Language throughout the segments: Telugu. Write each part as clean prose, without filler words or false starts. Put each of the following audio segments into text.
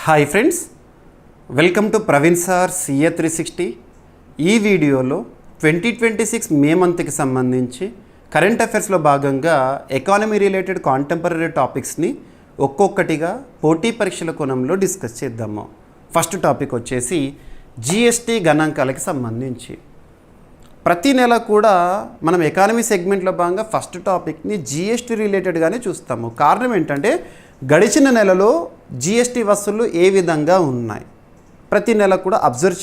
Hi friends, welcome to Praveen sir CA 360. ఈ వీడియోలో 2026 మే మంత్కి సంబంధించి కరెంట్ అఫైర్స్లో భాగంగా ఎకానమీ రిలేటెడ్ కాంటెంపరీ టాపిక్స్ని ఒక్కొక్కటిగా పోటీ పరీక్షల కోణంలో డిస్కస్ చేద్దాము. ఫస్ట్ టాపిక్ వచ్చేసి GST గణాంకాలకి సంబంధించి. ప్రతి నెల కూడా మనం ఎకానమీ సెగ్మెంట్లో భాగంగా ఫస్ట్ టాపిక్ని GST రిలేటెడ్గానే చూస్తాము. కారణం ఏంటంటే గడిచిన నెలలో GST వసూళ్లు ఏ విధంగా ఉన్నాయి, ప్రతి నెల కూడా అబ్జర్వ్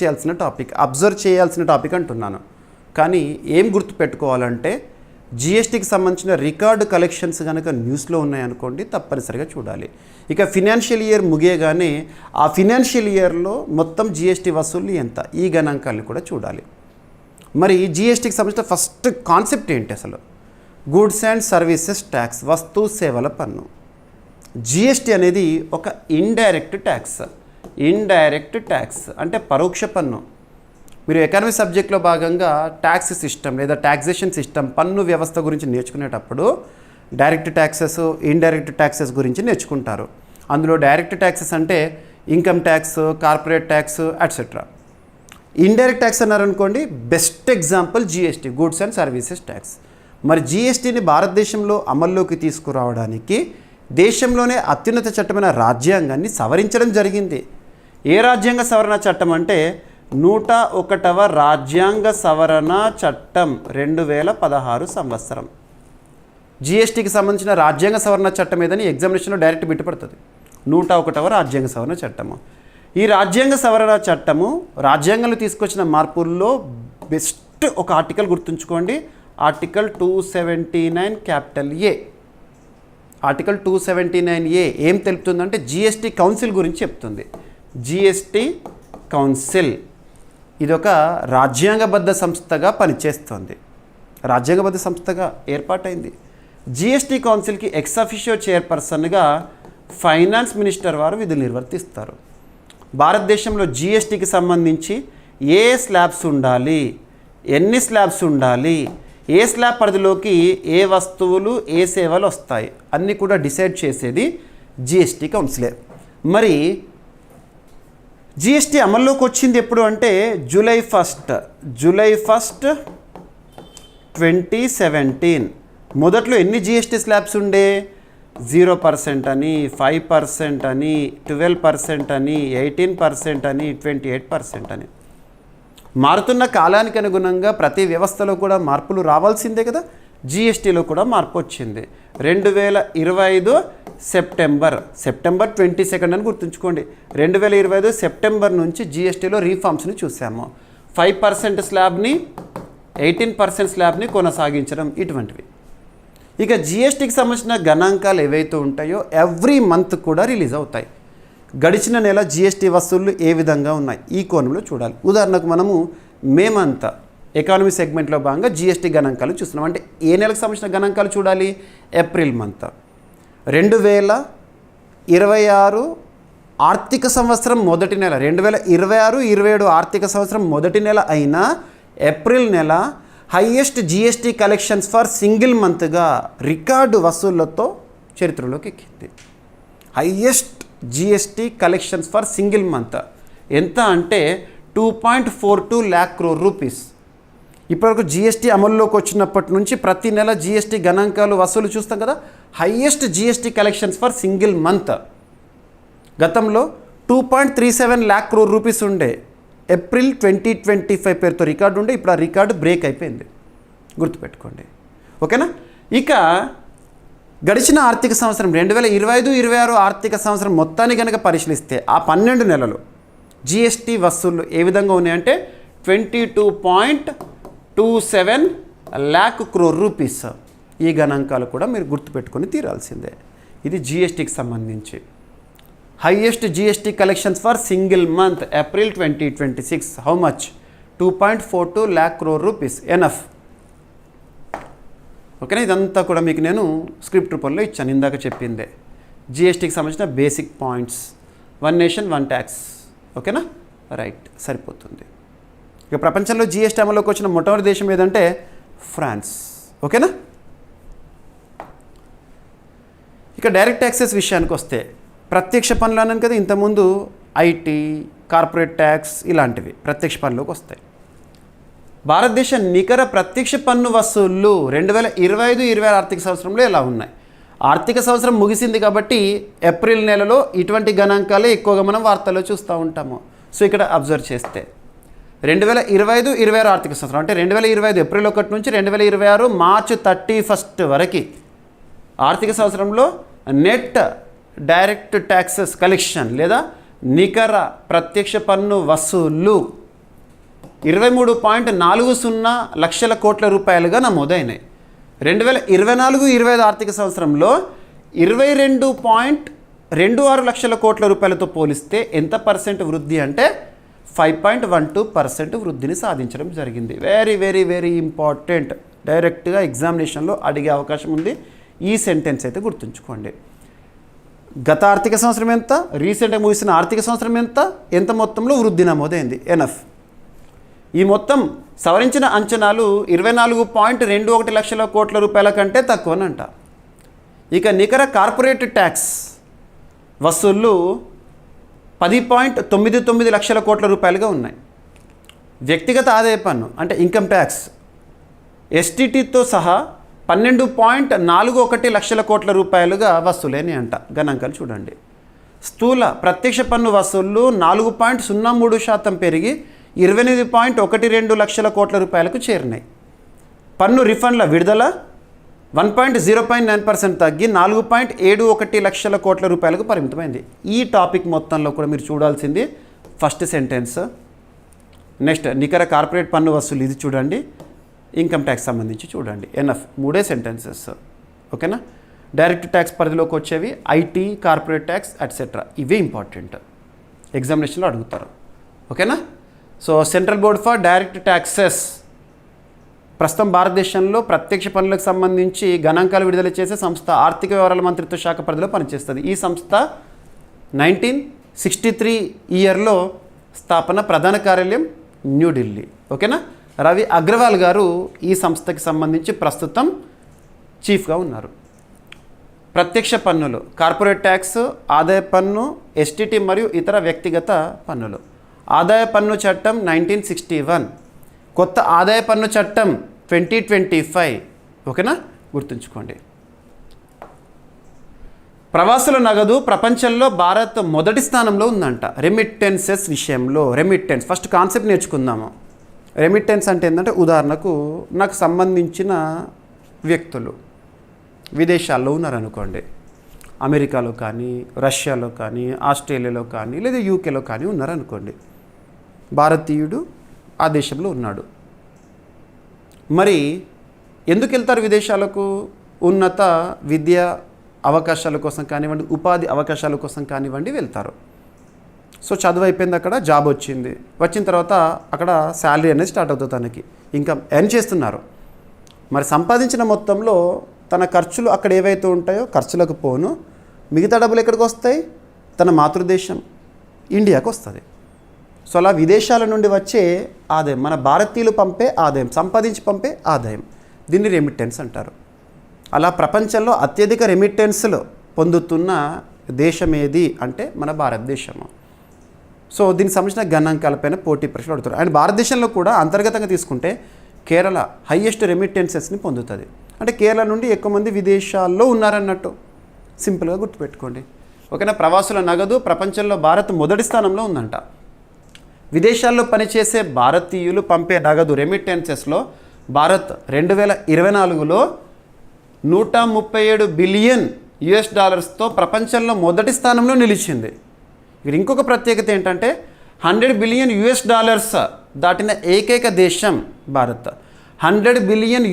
చేయాల్సిన టాపిక్ అంటున్నాను. కానీ ఏం గుర్తుపెట్టుకోవాలంటే GSTకి సంబంధించిన రికార్డు కలెక్షన్స్ కనుక న్యూస్లో ఉన్నాయనుకోండి, తప్పనిసరిగా చూడాలి. ఇక ఫినాన్షియల్ ఇయర్ ముగియగానే ఆ ఫినాన్షియల్ ఇయర్లో మొత్తం GST వసూళ్లు ఎంత, ఈ గణాంకాలను కూడా చూడాలి. మరి GSTకి సంబంధించిన ఫస్ట్ కాన్సెప్ట్ ఏంటి అసలు? గూడ్స్ అండ్ సర్వీసెస్ ట్యాక్స్, వస్తు సేవల పన్ను. GST అనేది ఒక ఇండైరెక్ట్ ట్యాక్స్ అంటే పరోక్ష పన్ను. మీరు ఎకానమీ సబ్జెక్ట్లో భాగంగా ట్యాక్స్ సిస్టమ్ లేదా ట్యాక్సేషన్ సిస్టమ్, పన్ను వ్యవస్థ గురించి నేర్చుకునేటప్పుడు డైరెక్ట్ ట్యాక్సెస్, ఇండైరెక్ట్ ట్యాక్సెస్ గురించి నేర్చుకుంటారు. అందులో డైరెక్ట్ ట్యాక్సెస్ అంటే income tax, corporate tax etcetera. Indirect tax అన్నారనుకోండి, best example GST, goods and services tax. మరి GSTని భారతదేశంలో అమల్లోకి తీసుకురావడానికి దేశంలోనే అత్యున్నత చట్టమైన రాజ్యాంగాన్ని సవరించడం జరిగింది. ఏ రాజ్యాంగ సవరణ చట్టం అంటే 101వ రాజ్యాంగ సవరణ చట్టం 2016 సంవత్సరం. GSTకి సంబంధించిన రాజ్యాంగ సవరణ చట్టం ఏదని ఎగ్జామినేషన్లో డైరెక్ట్ బిట్టుపడుతుంది. 101వ రాజ్యాంగ సవరణ చట్టము. ఈ రాజ్యాంగ సవరణ చట్టము రాజ్యాంగంలో తీసుకొచ్చిన మార్పుల్లో బెస్ట్ ఒక ఆర్టికల్ గుర్తుంచుకోండి, ఆర్టికల్ 279 క్యాపిటల్ ఏ. ఆర్టికల్ 279A ఏం తెలుపుతుందంటే GST కౌన్సిల్ గురించి చెప్తుంది. GST కౌన్సిల్ ఇది ఒక రాజ్యాంగబద్ధ సంస్థగా పనిచేస్తుంది, రాజ్యాంగబద్ధ సంస్థగా ఏర్పాటైంది. GST కౌన్సిల్కి ఎక్స్ అఫిషియో చైర్పర్సన్గా ఫైనాన్స్ మినిస్టర్ వారు విధులు నిర్వర్తిస్తారు. భారతదేశంలో GSTకి సంబంధించి ఏ స్లాబ్స్ ఉండాలి, ఎన్ని స్లాబ్స్ ఉండాలి, ఏ స్లాబ్ పరిధిలోకి ఏ వస్తువులు ఏ సేవలు వస్తాయి అన్నీ కూడా డిసైడ్ చేసేది GST కౌన్సిలే. మరి GST అమల్లోకి వచ్చింది ఎప్పుడు అంటే జూలై 1, 2017. మొదట్లో ఎన్ని GST స్లాబ్స్ ఉండే? 0% అని, 5% అని, 12% అని, 18% అని, 28% అని. మారుతున్న కాలానికి అనుగుణంగా ప్రతి వ్యవస్థలో కూడా మార్పులు రావాల్సిందే కదా. GSTలో కూడా మార్పు వచ్చింది. 2025 సెప్టెంబర్ 22 అని గుర్తుంచుకోండి. 2025 సెప్టెంబర్ నుంచి GSTలో రీఫార్మ్స్ని చూసాము. 5% స్లాబ్ని, 18% స్లాబ్ని కొనసాగించడం, ఇటువంటివి. ఇక GSTకి సంబంధించిన గణాంకాలు ఏవైతే ఉంటాయో ఎవ్రీ మంత్ కూడా రిలీజ్ అవుతాయి. గడిచిన నెల GST వసూళ్లు ఏ విధంగా ఉన్నాయి, ఈ కోణంలో చూడాలి. ఉదాహరణకు మనము మే మంత్ ఎకానమీ సెగ్మెంట్లో భాగంగా GST గణాంకాలు చూస్తున్నాం. అంటే ఏ నెలకు సంబంధించిన గణాంకాలు చూడాలి? April month. 2026 ఆర్థిక సంవత్సరం మొదటి నెల, 2026-27 ఆర్థిక సంవత్సరం మొదటి నెల అయిన ఏప్రిల్ నెల highest GST collections for single మంత్గా రికార్డు వసూళ్లతో చరిత్రలోకి ఎక్కింది. Highest GST collections for single month ఎంత అంటే 2.42 lakh crore రూపీస్. ఇప్పటివరకు GST అమల్లోకి వచ్చినప్పటి నుంచి ప్రతి నెల GST గణాంకాలు వసూలు చూస్తాం కదా. Highest GST collections for single month గతంలో 2.37 lakh crore రూపీస్ ఉండే. ఏప్రిల్ 2025 పేరుతో రికార్డు ఉండే, ఇప్పుడు ఆ రికార్డు బ్రేక్ అయిపోయింది, గుర్తుపెట్టుకోండి. ఓకేనా? ఇక గడిచిన ఆర్థిక సంవత్సరం 2025-26 ఆర్థిక సంవత్సరం మొత్తాన్ని కనుక పరిశీలిస్తే ఆ 12 నెలలు GST వసూళ్లు ఏ విధంగా ఉన్నాయంటే 22.27 lakh crore రూపీస్. ఈ గణాంకాలు కూడా మీరు గుర్తుపెట్టుకొని తీరాల్సిందే. ఇది GSTకి సంబంధించి highest GST collections for single month April 2026. How much? 2.42 lakh crore rupees. Enough. ఓకేనా? ఇదంతా కూడా మీకు నేను స్క్రిప్ట్ రూపంలో ఇచ్చాను, ఇందాక చెప్పిందే. GSTకి సంబంధించిన బేసిక్ పాయింట్స్, 1 నేషన్ 1 ట్యాక్స్. ఓకేనా? రైట్, సరిపోతుంది. ఇక ప్రపంచంలో GST అమల్లోకి వచ్చిన మొట్టమొదటి దేశం ఏదంటే ఫ్రాన్స్. ఓకేనా? ఇక డైరెక్ట్ ట్యాక్సెస్ విషయానికి వస్తే ప్రత్యక్ష పన్నులు అన్నాను కదా ఇంతకుముందు, ఐటీ, కార్పొరేట్ ట్యాక్స్ ఇలాంటివి ప్రత్యక్ష పన్నులోకి వస్తాయి. భారతదేశ నికర ప్రత్యక్ష పన్ను వసూళ్లు 2025-26 ఆర్థిక సంవత్సరంలో ఎలా ఉన్నాయి? ఆర్థిక సంవత్సరం ముగిసింది కాబట్టి ఏప్రిల్ నెలలో ఇటువంటి గణాంకాలే ఎక్కువగా మనం వార్తల్లో చూస్తూ ఉంటాము. సో ఇక్కడ అబ్జర్వ్ చేస్తే 2025-26 ఆర్థిక సంవత్సరం అంటే 2025 ఏప్రిల్ 1 నుంచి 2026 మార్చి 31 వరకు ఆర్థిక సంవత్సరంలో నెట్ డైరెక్ట్ ట్యాక్సెస్ కలెక్షన్ లేదా నికర ప్రత్యక్ష పన్ను వసూళ్లు 23.40 లక్షల కోట్ల రూపాయలుగా నమోదైనాయి. 2024-25 ఆర్థిక సంవత్సరంలో 22.26 లక్షల కోట్ల రూపాయలతో పోలిస్తే ఎంత పర్సెంట్ వృద్ధి అంటే 5.12% వృద్ధిని సాధించడం జరిగింది. వెరీ వెరీ వెరీ ఇంపార్టెంట్, డైరెక్ట్గా ఎగ్జామినేషన్లో అడిగే అవకాశం ఉంది. ఈ సెంటెన్స్ అయితే గుర్తుంచుకోండి. గత ఆర్థిక సంవత్సరం ఎంత, రీసెంట్గా ముగిసిన ఆర్థిక సంవత్సరం ఎంత మొత్తంలో వృద్ధి నమోదైంది. ఎనఫ్. ఈ మొత్తం సవరించిన అంచనాలు 24.21 లక్షల కోట్ల రూపాయల కంటే తక్కువనంట. ఇక నికర కార్పొరేట్ ట్యాక్స్ వసూళ్ళు 10.99 లక్షల కోట్ల రూపాయలుగా ఉన్నాయి. వ్యక్తిగత ఆదాయ పన్ను అంటే ఇన్కమ్ ట్యాక్స్ ఎస్టీటీతో సహా 12.41 లక్షల కోట్ల రూపాయలుగా వసూలేని అంట. గణాంకాలు చూడండి. స్థూల ప్రత్యక్ష పన్ను వసూళ్ళు 4.03% పెరిగి 28.12 లక్షల కోట్ల రూపాయలకు చేరినాయి. పన్ను రిఫండ్ల విడుదల 1.09% తగ్గి 4.71 లక్షల కోట్ల రూపాయలకు పరిమితమైంది. ఈ టాపిక్ మొత్తంలో కూడా మీరు చూడాల్సింది ఫస్ట్ సెంటెన్స్. నెక్స్ట్ నికర కార్పొరేట్ పన్ను వసూలు ఇది చూడండి, ఇన్కమ్ ట్యాక్స్ సంబంధించి చూడండి. ఎనఫ్. 3 సెంటెన్సెస్. ఓకేనా. డైరెక్ట్ ట్యాక్స్ పరిధిలోకి వచ్చేవి ఐటీ, కార్పొరేట్ ట్యాక్స్ అట్సెట్రా. ఇవే ఇంపార్టెంట్, ఎగ్జామినేషన్లో అడుగుతారు. ఓకేనా. So central board for direct taxes ప్రస్తుతం భారతదేశంలో ప్రత్యక్ష పన్నులకు సంబంధించి గణాంకాలు విడుదల చేసే సంస్థ. ఆర్థిక వ్యవహారాల మంత్రిత్వ శాఖ పరిధిలో పనిచేస్తుంది. ఈ సంస్థ 1963 ఇయర్లో స్థాపన, ప్రధాన కార్యాలయం న్యూఢిల్లీ. ఓకేనా. రవి అగ్రవాల్ గారు ఈ సంస్థకి సంబంధించి ప్రస్తుతం చీఫ్గా ఉన్నారు. ప్రత్యక్ష పన్నులు, కార్పొరేట్ ట్యాక్స్, ఆదాయ పన్ను, ఎస్టీటీ మరియు ఇతర వ్యక్తిగత పన్నులు. ఆదాయ పన్ను చట్టం 1961, కొత్త ఆదాయ పన్ను చట్టం 2025. ఓకేనా, గుర్తుంచుకోండి. ప్రవాసుల నగదు ప్రపంచంలో భారత్ మొదటి స్థానంలో ఉందంట రెమిట్టెన్సెస్ విషయంలో. రెమిట్టెన్స్ ఫస్ట్ కాన్సెప్ట్ నేర్చుకుందాము. రెమిట్టెన్స్ అంటే ఏంటంటే, ఉదాహరణకు నాకు సంబంధించిన వ్యక్తులు విదేశాల్లో ఉన్నారనుకోండి, అమెరికాలో కానీ, రష్యాలో కానీ, ఆస్ట్రేలియాలో కానీ, లేదా యూకేలో కానీ ఉన్నారనుకోండి. భారతీయుడు ఆ దేశంలో ఉన్నాడు. మరి ఎందుకు వెళ్తారు విదేశాలకు? ఉన్నత విద్యా అవకాశాల కోసం కానివ్వండి, ఉపాధి అవకాశాల కోసం కానివ్వండి వెళ్తారు. సో చదువు అయిపోయింది, అక్కడ జాబ్ వచ్చింది. వచ్చిన తర్వాత అక్కడ శాలరీ అనేది స్టార్ట్ అవుతుంది, తనకి ఇన్కమ్ ఎర్న్ చేస్తున్నారు. మరి సంపాదించిన మొత్తంలో తన ఖర్చులు అక్కడ ఏవైతే ఉంటాయో ఖర్చులకు పోను, మిగతా డబ్బులు ఎక్కడికి వస్తాయి? తన మాతృదేశం ఇండియాకు వస్తుంది. సో అలా విదేశాల నుండి వచ్చే ఆదాయం, మన భారతీయులు పంపే ఆదాయం, సంపాదించి పంపే ఆదాయం, దీన్ని రెమిట్టెన్స్ అంటారు. అలా ప్రపంచంలో అత్యధిక రెమిట్టెన్స్లు పొందుతున్న దేశం ఏది అంటే మన భారతదేశము. సో దీనికి సంబంధించిన గణాంకాలపైన పోటీ పరీక్షలు అడుగుతారు. అండ్ భారతదేశంలో కూడా అంతర్గతంగా తీసుకుంటే కేరళ హైయెస్ట్ రెమిట్టెన్సెస్ని పొందుతుంది. అంటే కేరళ నుండి ఎక్కువ మంది విదేశాల్లో ఉన్నారన్నట్టు, సింపుల్గా గుర్తుపెట్టుకోండి. ఓకేనా. ప్రవాసుల నగదు ప్రపంచంలో భారత్ మొదటి స్థానంలో ఉందంట. విదేశాల్లో పనిచేసే భారతీయులు పంపే నగదు రెమిట్టెన్సెస్లో భారత్ 2024లో $137 బిలియన్ ప్రపంచంలో మొదటి స్థానంలో నిలిచింది. ఇక్కడ ఇంకొక ప్రత్యేకత ఏంటంటే $100 బిలియన్ దాటిన ఏకైక దేశం భారత్. $100 బిలియన్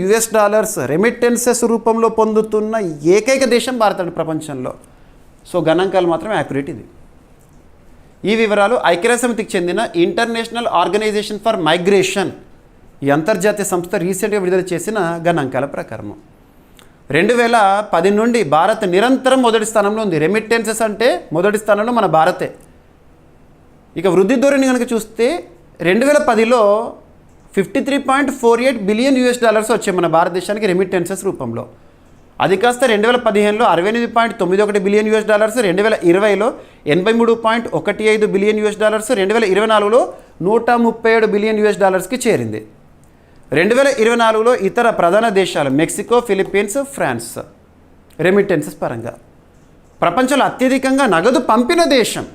రెమిట్టెన్సెస్ రూపంలో పొందుతున్న ఏకైక దేశం భారత్ అండి ప్రపంచంలో. సో గణాంకాలు మాత్రం యాక్యురేట్. ఇది ఈ వివరాలు ఐక్యరాజ్యసమితికి చెందిన ఇంటర్నేషనల్ ఆర్గనైజేషన్ ఫర్ మైగ్రేషన్, ఈ అంతర్జాతీయ సంస్థ రీసెంట్గా విడుదల చేసిన గణాంకాల ప్రకారము 2010 నుండి భారత్ నిరంతరం మొదటి స్థానంలో ఉంది. రెమిట్టెన్సెస్ అంటే మొదటి స్థానంలో మన భారతే. ఇక వృద్ధి ధోరణి కనుక చూస్తే 2010లో $53.48 బిలియన్ వచ్చాయి మన భారతదేశానికి రెమిట్టెన్సెస్ రూపంలో. అది కాస్త 2015లో $68.91 బిలియన్, 2020లో $83.15 బిలియన్, 2024లో $137 బిలియన్ చేరింది. 2024లో ఇతర ప్రధాన దేశాలు మెక్సికో, ఫిలిప్పీన్స్, ఫ్రాన్స్ రెమిటెన్సెస్ పరంగా ప్రపంచంలో అత్యధికంగా నగదు పంపిన దేశం,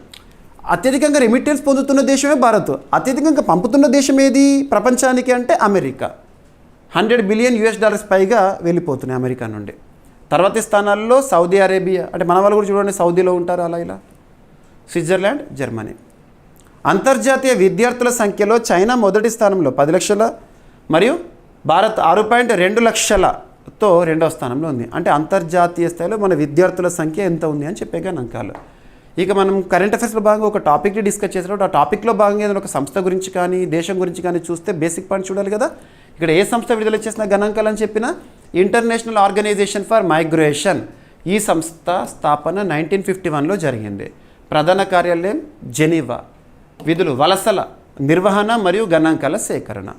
అత్యధికంగా రెమిటెన్స్ పొందుతున్న దేశమే భారత్. అత్యధికంగా పంపుతున్న దేశం ఏది ప్రపంచానికి అంటే అమెరికా. $100 బిలియన్ పైగా వెళ్ళిపోతున్నాయి అమెరికా నుండి. తర్వాతి స్థానాల్లో సౌదీ అరేబియా, అంటే మన వాళ్ళు కూడా చూడండి సౌదీలో ఉంటారు, అలా ఇలా, స్విట్జర్లాండ్, జర్మనీ. అంతర్జాతీయ విద్యార్థుల సంఖ్యలో చైనా మొదటి స్థానంలో 10 లక్షల మరియు భారత్ 6.2 లక్షలతో రెండవ స్థానంలో ఉంది. అంటే అంతర్జాతీయ స్థాయిలో మన విద్యార్థుల సంఖ్య ఎంత ఉంది అని చెప్పే గణాంకాలు. ఇక మనం కరెంట్ అఫైర్స్లో భాగంగా ఒక టాపిక్ని డిస్కస్ చేసినప్పుడు ఆ టాపిక్లో భాగంగా ఏదైనా ఒక సంస్థ గురించి కానీ దేశం గురించి కానీ చూస్తే బేసిక్ పాయింట్ చూడాలి కదా. ఇక్కడ ఏ సంస్థ విడుదల చేసిన గణాంకాలు అని చెప్పిన ఇంటర్నేషనల్ ఆర్గనైజేషన్ ఫర్ మైగ్రేషన్. ఈ సంస్థ స్థాపన 1951లో జరిగింది. ప్రధాన కార్యాలయం జెనీవా. విధులు వలసల నిర్వహణ మరియు గణాంకాల సేకరణ.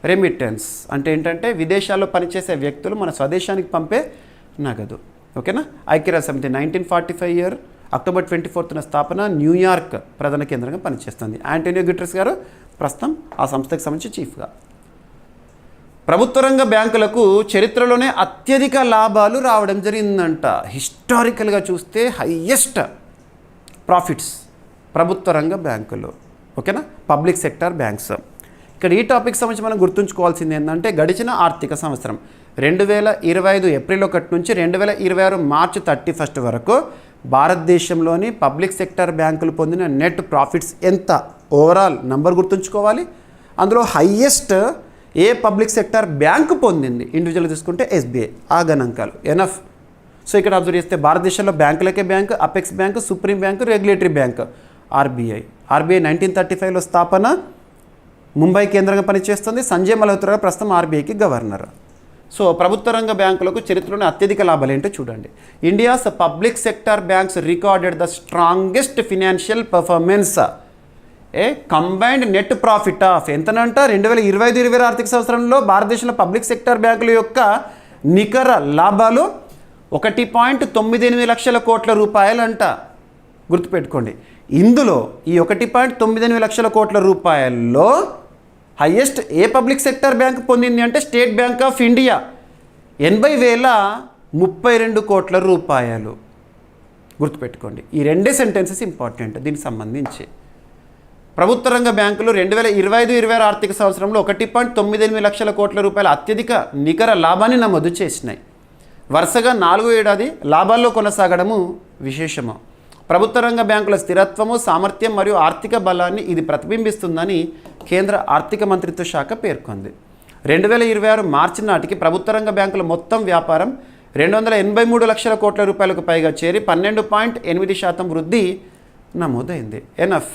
రెమిటెన్స్ అంటే ఏంటంటే విదేశాల్లో పనిచేసే వ్యక్తులు మన స్వదేశానికి పంపే నగదు. ఓకేనా. ఐక్యరాజ్య సమితి 1945 అక్టోబర్ 24న స్థాపన. న్యూయార్క్ ప్రధాన కేంద్రంగా పనిచేస్తుంది. ఆంటోనియో గ్యూటెరస్ గారు ప్రస్తుతం ఆ సంస్థకు సంబంధించి చీఫ్గా. ప్రభుత్వ రంగ బ్యాంకులకు చరిత్రలోనే అత్యధిక లాభాలు రావడం జరిగిందంట. హిస్టారికల్గా చూస్తే హయ్యెస్ట్ ప్రాఫిట్స్ ప్రభుత్వ రంగ బ్యాంకులు. ఓకేనా, పబ్లిక్ సెక్టార్ బ్యాంక్స్. ఇక్కడ ఈ టాపిక్ సంబంధించి మనం గుర్తుంచుకోవాల్సింది ఏంటంటే గడిచిన ఆర్థిక సంవత్సరం 2025 ఏప్రిల్ 1 నుంచి 2026 మార్చి 31 వరకు భారతదేశంలోని పబ్లిక్ సెక్టార్ బ్యాంకులు పొందిన నెట్ ప్రాఫిట్స్ ఎంత, ఓవరాల్ నంబర్ గుర్తుంచుకోవాలి. అందులో హయ్యెస్ట్ ఏ పబ్లిక్ సెక్టార్ బ్యాంకు పొందింది ఇండివిజువల్ తీసుకుంటే ఎస్బీఐ. ఆ గణాంకాలు ఎనఫ్. సో ఇక్కడ అబ్జర్వ్ చేస్తే భారతదేశంలో బ్యాంకులకే bank, apex bank, supreme bank, regulatory bank RBI. 1935లో స్థాపన, ముంబై కేంద్రంగా పనిచేస్తుంది. సంజయ్ మల్హోత్రా ప్రస్తుతం ఆర్బీఐకి గవర్నర్. సో ప్రభుత్వ రంగ బ్యాంకులకు చరిత్రలోనే అత్యధిక లాభాలు ఏంటో చూడండి. India's public sector banks recorded the strongest financial performance. Combined net profit of ఎంతనంట 2025-26 ఆర్థిక సంవత్సరంలో భారతదేశంలో పబ్లిక్ సెక్టార్ బ్యాంకుల యొక్క నికర లాభాలు 1.98 లక్షల కోట్ల రూపాయలంట. గుర్తుపెట్టుకోండి. ఇందులో ఈ 1.98 లక్షల కోట్ల రూపాయల్లో హయ్యెస్ట్ ఏ పబ్లిక్ సెక్టార్ బ్యాంక్ పొందింది అంటే స్టేట్ బ్యాంక్ ఆఫ్ ఇండియా 80,032 కోట్ల రూపాయలు. గుర్తుపెట్టుకోండి. ఈ రెండే సెంటెన్సెస్ ఇంపార్టెంట్ దీనికి సంబంధించి. ప్రభుత్వ రంగ బ్యాంకులు 2025-26 ఆర్థిక సంవత్సరంలో 1.98 లక్షల కోట్ల రూపాయల అత్యధిక నికర లాభాన్ని నమోదు చేసినాయి. వరుసగా 4వ ఏడాది లాభాల్లో కొనసాగడము విశేషము. ప్రభుత్వ రంగ బ్యాంకుల స్థిరత్వము, సామర్థ్యం మరియు ఆర్థిక బలాన్ని ఇది ప్రతిబింబిస్తుందని కేంద్ర ఆర్థిక మంత్రిత్వ శాఖ పేర్కొంది. 2026 మార్చి నాటికి ప్రభుత్వ రంగ బ్యాంకుల మొత్తం వ్యాపారం 283 లక్షల కోట్ల రూపాయలకు పైగా చేరి 12.8% వృద్ధి నమోదైంది. ఎనఫ్.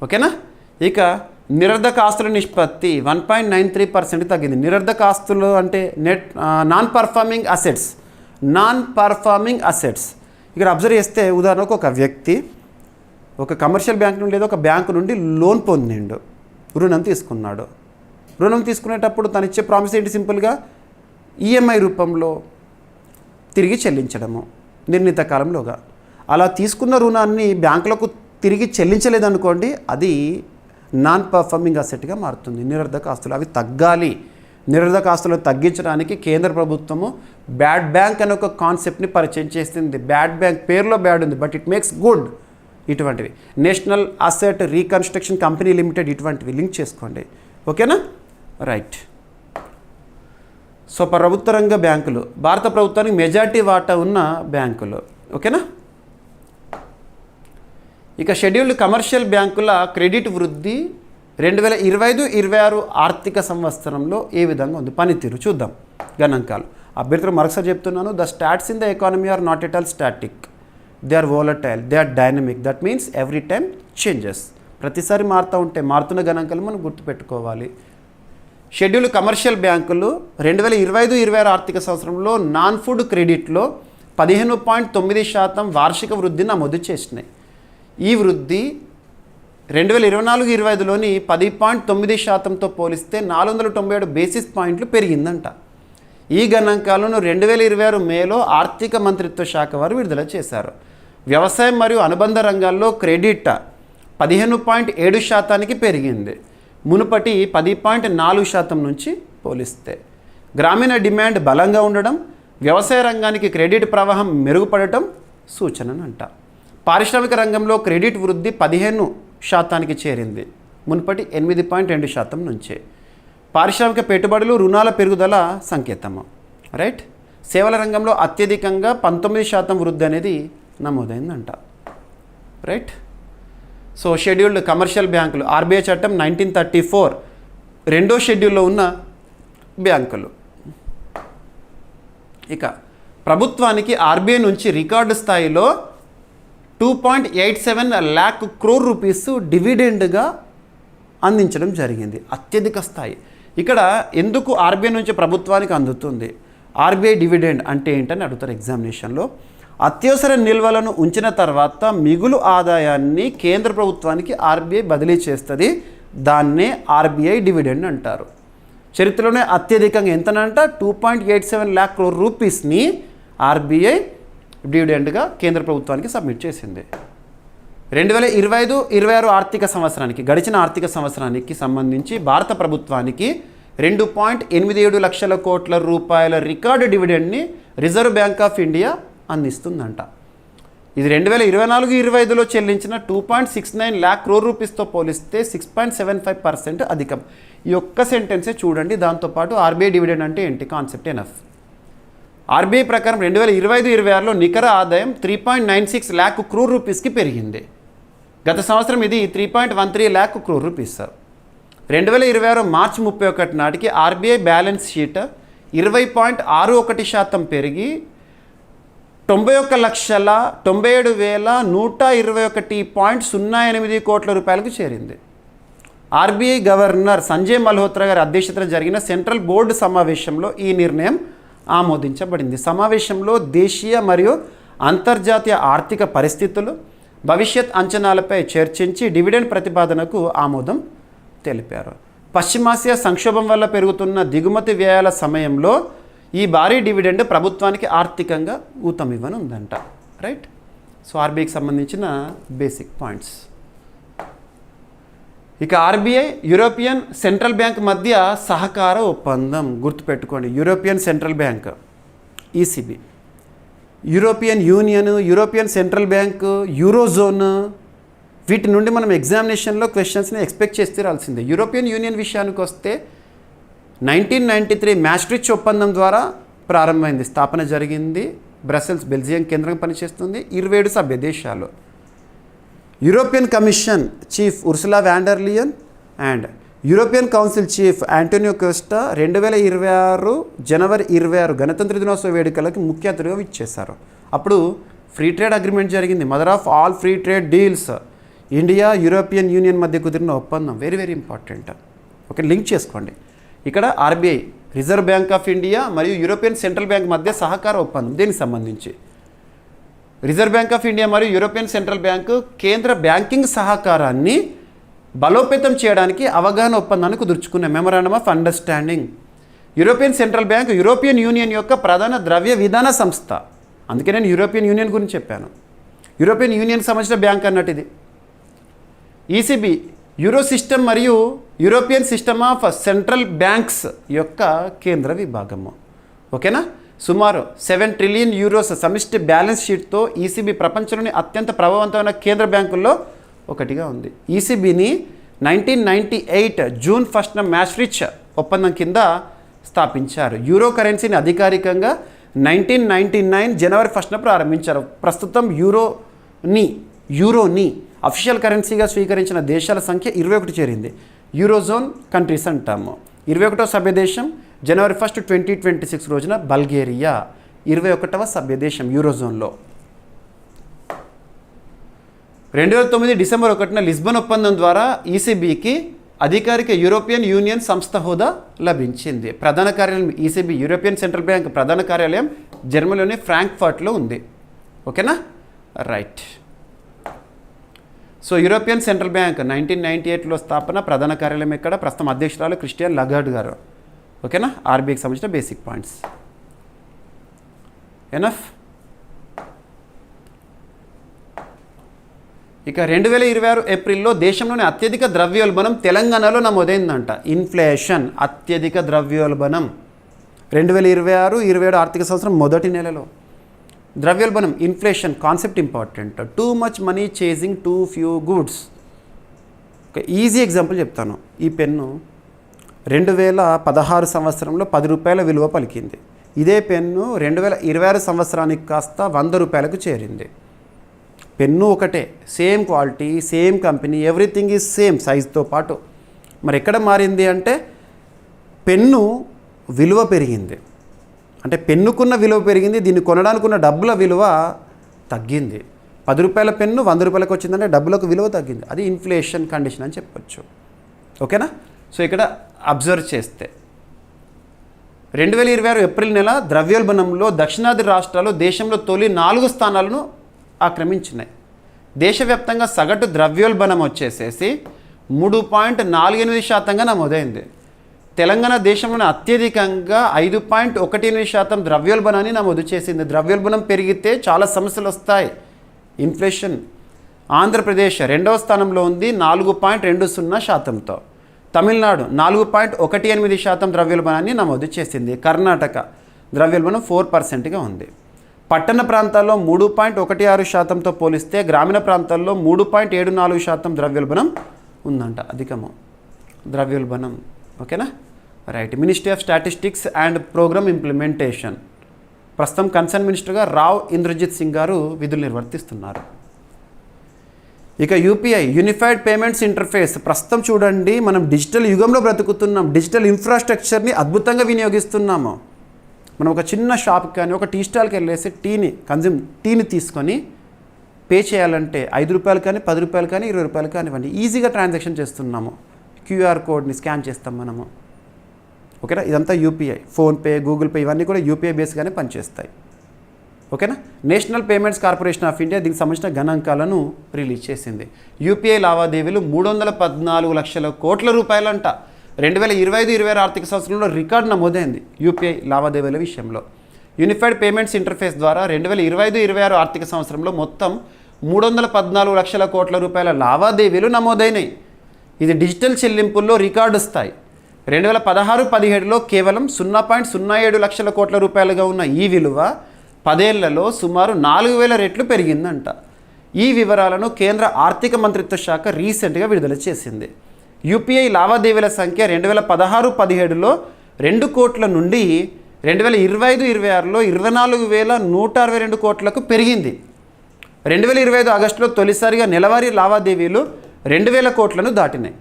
ఓకేనా. ఇక నిరర్ధక ఆస్తుల నిష్పత్తి 1.93% తగ్గింది. నిరర్ధక ఆస్తులు అంటే నాన్ పర్ఫార్మింగ్ అసెట్స్. ఇక్కడ అబ్జర్వ్ చేస్తే ఉదాహరణకు ఒక వ్యక్తి ఒక కమర్షియల్ బ్యాంక్ నుండి లేదా ఒక బ్యాంకు నుండి లోన్ పొందిండు, రుణం తీసుకున్నాడు. రుణం తీసుకునేటప్పుడు తను ఇచ్చే ప్రామిస్ ఏంటి? సింపుల్గా ఈఎంఐ రూపంలో తిరిగి చెల్లించడము నిర్ణీత కాలంలోగా. అలా తీసుకున్న రుణాన్ని బ్యాంకులకు తిరిగి చెల్లించలేదనుకోండి, అది నాన్ పర్ఫార్మింగ్ అసెట్గా మారుతుంది. నిరర్ధక ఆస్తులు అవి తగ్గాలి. నిరర్ధక ఆస్తులు తగ్గించడానికి కేంద్ర ప్రభుత్వము బ్యాడ్ బ్యాంక్ అనే ఒక కాన్సెప్ట్ని పరిచయం చేస్తుంది. బ్యాడ్ బ్యాంక్ పేరులో బ్యాడ్ ఉంది, బట్ ఇట్ మేక్స్ గుడ్. ఇటువంటివి national asset reconstruction company limited, ఇటువంటివి లింక్ చేసుకోండి. ఓకేనా, రైట్. సో ప్రభుత్వ రంగ బ్యాంకులు భారత ప్రభుత్వానికి మెజారిటీ వాటా ఉన్న బ్యాంకులు. ఓకేనా. ఇక షెడ్యూల్డ్ కమర్షియల్ బ్యాంకుల క్రెడిట్ వృద్ధి 2025-26 ఆర్థిక సంవత్సరంలో ఏ విధంగా ఉంది పనితీరు చూద్దాం. గణాంకాలు అభ్యర్థులు మరొకసారి చెప్తున్నాను. The stats in the economy are not at all static, they are volatile, they are dynamic. That means every time changes. ప్రతిసారి మారుతున్న గణాంకాలు మనం గుర్తుపెట్టుకోవాలి. షెడ్యూల్డ్ కమర్షియల్ బ్యాంకులు 2025-26 ఆర్థిక సంవత్సరంలో నాన్ ఫుడ్ క్రెడిట్లో 15.9% వార్షిక వృద్ధి నమోదు చేసినాయి. ఈ వృద్ధి 2024-25లోని 10.9%తో పోలిస్తే 497 బేసిస్ పాయింట్లు పెరిగిందంట. ఈ గణాంకాలను 2026 మేలో ఆర్థిక మంత్రిత్వ శాఖ వారు విడుదల చేశారు. వ్యవసాయం మరియు అనుబంధ రంగాల్లో క్రెడిట్ 15.7% పెరిగింది, మునుపటి 10.4% నుంచి పోలిస్తే. గ్రామీణ డిమాండ్ బలంగా ఉండడం, వ్యవసాయ రంగానికి క్రెడిట్ ప్రవాహం మెరుగుపడటం సూచననంట. పారిశ్రామిక రంగంలో క్రెడిట్ వృద్ధి 15% చేరింది, మునుపటి 8.2% నుంచే. పారిశ్రామిక పెట్టుబడులు రుణాల పెరుగుదల సంకేతము. రైట్. సేవల రంగంలో అత్యధికంగా 19% వృద్ధి అనేది నమోదైందంట. రైట్. సో షెడ్యూల్డ్ కమర్షియల్ బ్యాంకులు ఆర్బీఐ చట్టం 1934 రెండో షెడ్యూల్లో ఉన్న బ్యాంకులు. ఇక ప్రభుత్వానికి ఆర్బీఐ నుంచి రికార్డు స్థాయిలో 2.87 lakh crore రూపీస్ డివిడెండ్గా అందించడం జరిగింది, అత్యధిక స్థాయి. ఇక్కడ ఎందుకు ఆర్బీఐ నుంచి ప్రభుత్వానికి అందుతుంది, ఆర్బీఐ డివిడెండ్ అంటే ఏంటని అడుగుతారు ఎగ్జామినేషన్లో. అత్యవసర నిల్వలను ఉంచిన తర్వాత మిగులు ఆదాయాన్ని కేంద్ర ప్రభుత్వానికి ఆర్బీఐ బదిలీ చేస్తుంది, దాన్నే ఆర్బీఐ డివిడెండ్ అంటారు. చరిత్రలోనే అత్యధికంగా ఎంతనంట 2.87 lakh crore రూపీస్ని ఆర్బీఐ డివిడెండ్గా కేంద్ర ప్రభుత్వానికి సబ్మిట్ చేసింది. 2025-26 ఆర్థిక సంవత్సరానికి, గడిచిన ఆర్థిక సంవత్సరానికి సంబంధించి భారత ప్రభుత్వానికి 2.87 లక్షల కోట్ల రూపాయల రికార్డు డివిడెండ్ని రిజర్వ్ బ్యాంక్ ఆఫ్ ఇండియా అందిస్తుందంట. ఇది 2024-25లో చెల్లించిన 2.69 lakh crore రూపీస్తో పోలిస్తే 6.75% అధికం. ఈ ఒక్క సెంటెన్సే చూడండి, దాంతోపాటు ఆర్బీఐ డివిడెండ్ అంటే ఏంటి కాన్సెప్ట్ ఎనఫ్. ఆర్బీఐ ప్రకారం 2025-26లో నికర ఆదాయం 3.96 lakh crore రూపీస్కి పెరిగింది. గత సంవత్సరం ఇది 3.13 lakh crore రూపీస్. 2026 మార్చి 31 నాటికి ఆర్బీఐ బ్యాలెన్స్ షీట్ 20.61% పెరిగి 91,97,121.08 కోట్ల రూపాయలకు చేరింది. ఆర్బీఐ గవర్నర్ సంజయ్ మల్హోత్రా గారి అధ్యక్షతన జరిగిన సెంట్రల్ బోర్డు సమావేశంలో ఈ నిర్ణయం ఆమోదించబడింది. సమావేశంలో దేశీయ మరియు అంతర్జాతీయ ఆర్థిక పరిస్థితులు, భవిష్యత్ అంచనాలపై చర్చించి డివిడెండ్ ప్రతిపాదనకు ఆమోదం తెలిపారు. పశ్చిమాసియా సంక్షోభం వల్ల పెరుగుతున్న దిగుమతి వ్యయాల సమయంలో ఈ భారీ డివిడెండ్ ప్రభుత్వానికి ఆర్థికంగా ఊతమివ్వనుందంట. రైట్. సో ఆర్బీఐకి సంబంధించిన బేసిక్ పాయింట్స్. ఇక ఆర్బీఐ యూరోపియన్ సెంట్రల్ బ్యాంక్ మధ్య సహకార ఒప్పందం గుర్తుపెట్టుకోండి. European central bank ECB, European union, European central bank, eurozone, వీటి నుండి మనం ఎగ్జామినేషన్లో క్వశ్చన్స్ని ఎక్స్పెక్ట్ చేస్తే రాల్సిందే. యూరోపియన్ యూనియన్ విషయానికి వస్తే 1993 మ్యాస్ట్రిచ్ ఒప్పందం ద్వారా ప్రారంభమైంది, స్థాపన జరిగింది. బ్రసెల్స్ బెల్జియం కేంద్రంగా పనిచేస్తుంది. 27 సభ్య దేశాలు. European commission chief Ursula von Leyen and European council chief Antonio Costa 2026 జనవరి 26 గణతంత్ర దినోత్సవ వేడుకలకి ముఖ్య అతిథిగా ఇచ్చేశారు. అప్పుడు ఫ్రీ ట్రేడ్ అగ్రిమెంట్ జరిగింది, mother of all free trade deals. India European union మధ్య కుదిరిన ఒప్పందం very very important. Okay, link చేసుకోండి. ఇక్కడ RBI, Reserve Bank of India మరియు యూరోపియన్ సెంట్రల్ బ్యాంక్ మధ్య సహకార ఒప్పందం. దీనికి సంబంధించి రిజర్వ్ బ్యాంక్ ఆఫ్ ఇండియా మరియు యూరోపియన్ సెంట్రల్ బ్యాంకు కేంద్ర బ్యాంకింగ్ సహకారాన్ని బలోపేతం చేయడానికి అవగాహన ఒప్పందాన్ని కుదుర్చుకున్న memorandum of understanding. European central bank European union యొక్క ప్రధాన ద్రవ్య విధాన సంస్థ. అందుకే నేను యూరోపియన్ యూనియన్ గురించి చెప్పాను. యూరోపియన్ యూనియన్ సంబంధించిన బ్యాంక్ అన్నట్టు ఇది. ఈసీబీ యూరో సిస్టమ్ మరియు European system of central banks యొక్క కేంద్ర విభాగము. ఓకేనా. సుమారు 7 ట్రిలియన్ యూరోస్ సమిష్టి బ్యాలెన్స్ షీట్తో ఈసీబీ ప్రపంచంలోని అత్యంత ప్రభావవంతమైన కేంద్ర బ్యాంకుల్లో ఒకటిగా ఉంది. ఈసీబీని 1998 జూన్ 1న మ్యాస్ట్రిచ్ ఒప్పందం కింద స్థాపించారు. యూరో కరెన్సీని అధికారికంగా 1999 జనవరి 1న ప్రారంభించారు. ప్రస్తుతం యూరోని అఫీషియల్ కరెన్సీగా స్వీకరించిన దేశాల సంఖ్య 21 చేరింది. యూరోజోన్ కంట్రీస్ అంటాము. 21వ సభ్య దేశం జనవరి 1, 2026 రోజున బల్గేరియా 21వ సభ్య దేశం యూరోజోన్లో. 2009 డిసెంబర్ 1న లిస్బన్ ఒప్పందం ద్వారా ఈసీబీకి అధికారిక యూరోపియన్ యూనియన్ సంస్థ హోదా లభించింది. ప్రధాన కార్యాలయం ఈసీబీ యూరోపియన్ సెంట్రల్ బ్యాంక్ ప్రధాన కార్యాలయం జర్మనీలోని ఫ్రాంక్ఫర్ట్లో ఉంది. ఓకేనా. Right. So European central bank 1998లో స్థాపన, ప్రధాన కార్యాలయం ఎక్కడ, ప్రస్తుతం అధ్యక్షురాలు క్రిస్టియన్ లగార్డ్ గారు. ఓకేనా. ఆర్బీఐకి సంబంధించిన బేసిక్ పాయింట్స్. ఎనఫ్. ఇక 2026 ఏప్రిల్లో దేశంలోని అత్యధిక ద్రవ్యోల్బణం తెలంగాణలో నమోదైందంట. ఇన్ఫ్లేషన్, అత్యధిక ద్రవ్యోల్బణం 2026-27 ఆర్థిక సంవత్సరం మొదటి నెలలో. ద్రవ్యోల్బణం, inflation concept important. Too much money chasing two few goods. ఒక ఈజీ ఎగ్జాంపుల్ చెప్తాను. ఈ పెన్ను 2016 సంవత్సరంలో 10 రూపాయల విలువ పలికింది. ఇదే పెన్ను 2026 సంవత్సరానికి కాస్త 100 రూపాయలకు చేరింది. పెన్ను ఒకటే, same quality, same company, everything is same సైజుతో పాటు. మరి ఎక్కడ మారింది అంటే పెన్ను విలువ పెరిగింది. అంటే పెన్నుకున్న విలువ పెరిగింది, దీన్ని కొనడానికి ఉన్న డబ్బుల విలువ తగ్గింది. 10 రూపాయల పెన్ను 100 రూపాయలకు వచ్చిందంటే డబ్బులకు విలువ తగ్గింది. అది ఇన్ఫ్లేషన్ కండిషన్ అని చెప్పొచ్చు. ఓకేనా? సో ఇక్కడ అబ్జర్వ్ చేస్తే 2026 ఏప్రిల్ నెల ద్రవ్యోల్బణంలో దక్షిణాది రాష్ట్రాలు దేశంలో తొలి 4 స్థానాలను ఆక్రమించినాయి. దేశవ్యాప్తంగా సగటు ద్రవ్యోల్బణం వచ్చేసేసి 3.48% నమోదైంది. తెలంగాణ దేశంలోనే అత్యధికంగా 5.18% ద్రవ్యోల్బణాన్ని నమోదు చేసింది. ద్రవ్యోల్బణం పెరిగితే చాలా సమస్యలు వస్తాయి. ఇన్ఫ్లేషన్. ఆంధ్రప్రదేశ్ 2వ స్థానంలో ఉంది 4.20%తో. తమిళనాడు 4.18% ద్రవ్యోల్బణాన్ని నమోదు చేసింది. కర్ణాటక ద్రవ్యోల్బణం 4%గా ఉంది. పట్టణ ప్రాంతాల్లో 3.16%తో పోలిస్తే గ్రామీణ ప్రాంతాల్లో 3.74% ద్రవ్యోల్బణం ఉందంట. అధికము ద్రవ్యోల్బణం. ఓకేనా? Right. Ministry of statistics and programme implementation. ప్రస్తుతం కన్సర్న్ మినిస్టర్గా రావ్ ఇంద్రజిత్ సింగ్ గారు విధులు నిర్వర్తిస్తున్నారు. ఇక యూపీఐ, యూనిఫైడ్ పేమెంట్స్ ఇంటర్ఫేస్. ప్రస్తుతం చూడండి, మనం డిజిటల్ యుగంలో బ్రతుకుతున్నాం. డిజిటల్ ఇన్ఫ్రాస్ట్రక్చర్ని అద్భుతంగా వినియోగిస్తున్నాము. మనం ఒక చిన్న షాప్కి కానీ ఒక టీ స్టాల్కి వెళ్ళేసి టీని తీసుకొని పే చేయాలంటే 5 రూపాయలు కానీ 10 రూపాయలు కానీ 20 రూపాయలు కానివ్వండి, ఈజీగా ట్రాన్సాక్షన్ చేస్తున్నాము. క్యూఆర్ కోడ్ని స్కాన్ చేస్తాం మనము. ఓకేనా? ఇదంతా యూపీఐ. ఫోన్పే, గూగుల్ పే ఇవన్నీ కూడా యూపీఐ బేస్గానే పనిచేస్తాయి. ఓకేనా? National Payments Corporation of India దీనికి సంబంధించిన గణాంకాలను రిలీజ్ చేసింది. యూపీఐ లావాదేవీలు 314 లక్షల కోట్ల రూపాయలంట. 2025-26 ఆర్థిక సంవత్సరంలో రికార్డు నమోదైంది యూపీఐ లావాదేవీల విషయంలో. యూనిఫైడ్ పేమెంట్స్ ఇంటర్ఫేస్ ద్వారా 2025-26 ఆర్థిక సంవత్సరంలో మొత్తం 314 లక్షల కోట్ల రూపాయల లావాదేవీలు నమోదైనాయి. ఇది డిజిటల్ చెల్లింపుల్లో రికార్డు స్థాయి. 2016-17లో కేవలం 0.07 లక్షల కోట్ల రూపాయలుగా ఉన్న ఈ విలువ 10 ఏళ్లలో సుమారు 4000 రెట్లు పెరిగిందంట. ఈ వివరాలను కేంద్ర ఆర్థిక మంత్రిత్వ శాఖ రీసెంట్గా విడుదల చేసింది. యూపీఐ లావాదేవీల సంఖ్య 2016-17లో 2 కోట్ల నుండి 2025-26లో 24,162 కోట్లకు పెరిగింది. 2025 ఆగస్టులో తొలిసారిగా నెలవారీ లావాదేవీలు 2,000 కోట్లను దాటినాయి.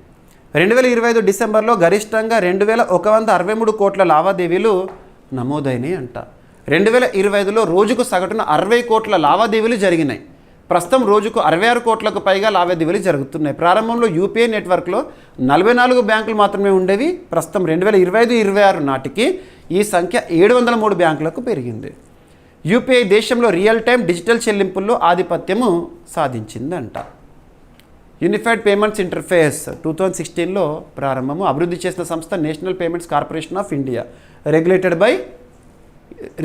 2025 డిసెంబర్లో గరిష్టంగా 2,163 కోట్ల లావాదేవీలు నమోదైనాయి అంట. 2025లో రోజుకు సగటున 60 కోట్ల లావాదేవీలు జరిగినాయి. ప్రస్తుతం రోజుకు 66 కోట్లకు పైగా లావాదేవీలు జరుగుతున్నాయి. ప్రారంభంలో యూపీఐ నెట్వర్క్లో 44 బ్యాంకులు మాత్రమే ఉండేవి. ప్రస్తుతం 2025-26 నాటికి ఈ సంఖ్య 703 బ్యాంకులకు పెరిగింది. యూపీఐ దేశంలో రియల్ టైం డిజిటల్ చెల్లింపుల్లో ఆధిపత్యము సాధించిందంట. యూనిఫైడ్ పేమెంట్స్ ఇంటర్ఫేస్ 2016లో ప్రారంభము. అభివృద్ధి చేసిన సంస్థ National Payments Corporation of India, regulated by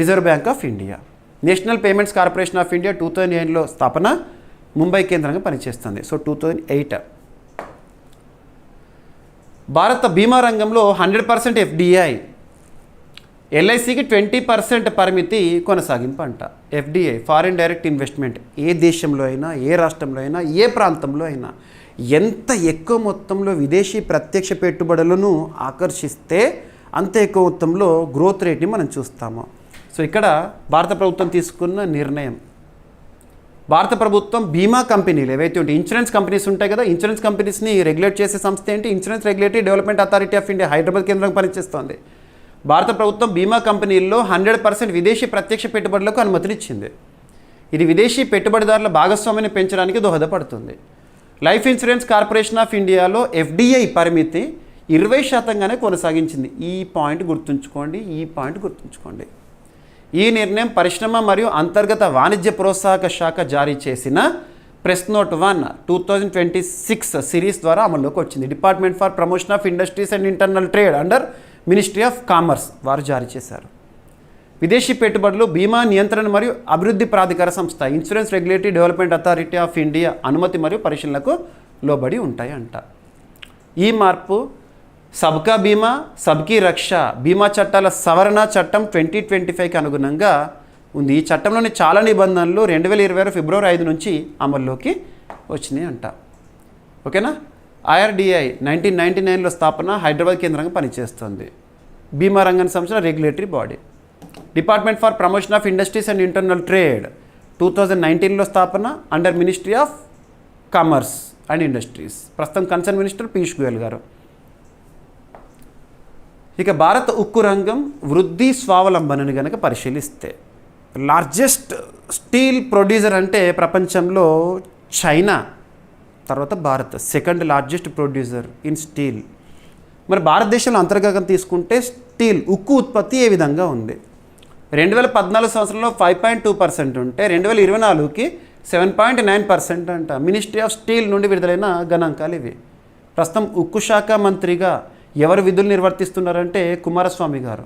Reserve Bank of India. National Payments Corporation of India 2008లో స్థాపన, ముంబై కేంద్రంగా పనిచేస్తుంది. సో 2008. భారత బీమా రంగంలో 100% ఎఫ్డిఐ, ఎల్ఐసికి 20% పరిమితి కొనసాగింపు అంట. ఎఫ్డిఐ, ఫారిన్ డైరెక్ట్ ఇన్వెస్ట్మెంట్, ఏ దేశంలో అయినా, ఏ రాష్ట్రంలో అయినా, ఏ ప్రాంతంలో అయినా ఎంత ఎక్కువ మొత్తంలో విదేశీ ప్రత్యక్ష పెట్టుబడులను ఆకర్షిస్తే అంత ఎక్కువ మొత్తంలో గ్రోత్ రేట్ని మనం చూస్తాము. సో ఇక్కడ భారత ప్రభుత్వం తీసుకున్న నిర్ణయం, భారత ప్రభుత్వం బీమా కంపెనీలు ఏవైతే ఉంటాయి, ఇన్సూరెన్స్ కంపెనీస్ ఉంటాయి కదా, ఇన్సూరెన్స్ కంపెనీస్ని రెగ్యులేట్ చేసే సంస్థ ఏంటి? Insurance regulatory development authority of India, Hyderabad కేంద్రంగా పనిచేస్తోంది. భారత ప్రభుత్వం బీమా కంపెనీల్లో 100% విదేశీ ప్రత్యక్ష పెట్టుబడులకు అనుమతినిచ్చింది. ఇది విదేశీ పెట్టుబడిదారుల భాగస్వామ్యాన్ని పెంచడానికి దోహదపడుతుంది. లైఫ్ ఇన్సూరెన్స్ కార్పొరేషన్ ఆఫ్ ఇండియాలో ఎఫ్డిఐ పరిమితి 20%గానే కొనసాగించింది. ఈ పాయింట్ గుర్తుంచుకోండి. ఈ నిర్ణయం పరిశ్రమ మరియు అంతర్గత వాణిజ్య ప్రోత్సాహక శాఖ జారీ చేసిన ప్రెస్ నోట్ 1 2026 సిరీస్ ద్వారా అమల్లోకి వచ్చింది. Department for promotion of industries and internal trade under ministry of commerce వారు జారీ చేశారు. విదేశీ పెట్టుబడులు బీమా నియంత్రణ మరియు అభివృద్ధి ప్రాధికార సంస్థ insurance regulatory development authority of India అనుమతి మరియు పరిశీలనకు లోబడి ఉంటాయి అంట. ఈ మార్పు సబ్కా బీమా సబ్కీ రక్ష బీమా చట్టాల సవరణ చట్టం 2025కి అనుగుణంగా ఉంది. ఈ చట్టంలోని చాలా నిబంధనలు 2026 ఫిబ్రవరి 5 నుంచి అమల్లోకి వచ్చినాయి అంట. ఓకేనా. IRDAI 1999లో స్థాపన, హైదరాబాద్ కేంద్రంగా పనిచేస్తుంది. బీమా రంగానికి సంబంధించిన regulatory body. Department for promotion of industries and internal trade 2019లో స్థాపన, under ministry of commerce and industries. ప్రస్తుతం కన్సర్న్ మినిస్టర్ పీయూష్ గోయల్ గారు. ఇక భారత ఉక్కు రంగం వృద్ధి స్వావలంబనని కనుక పరిశీలిస్తే లార్జెస్ట్ స్టీల్ ప్రొడ్యూసర్ అంటే ప్రపంచంలో చైనా, తర్వాత Bharat second largest producer in steel. మరి భారతదేశంలో అంతర్గతం తీసుకుంటే స్టీల్ ఉక్కు ఉత్పత్తి ఏ విధంగా ఉంది? 2014 సంవత్సరంలో 5.2% ఉంటే 2024కి 7.9% అంట. మినిస్ట్రీ ఆఫ్ స్టీల్ నుండి విడుదలైన గణాంకాలు ఇవి. ప్రస్తుతం ఉక్కు శాఖ మంత్రిగా ఎవరు విధులు నిర్వర్తిస్తున్నారంటే కుమారస్వామి గారు.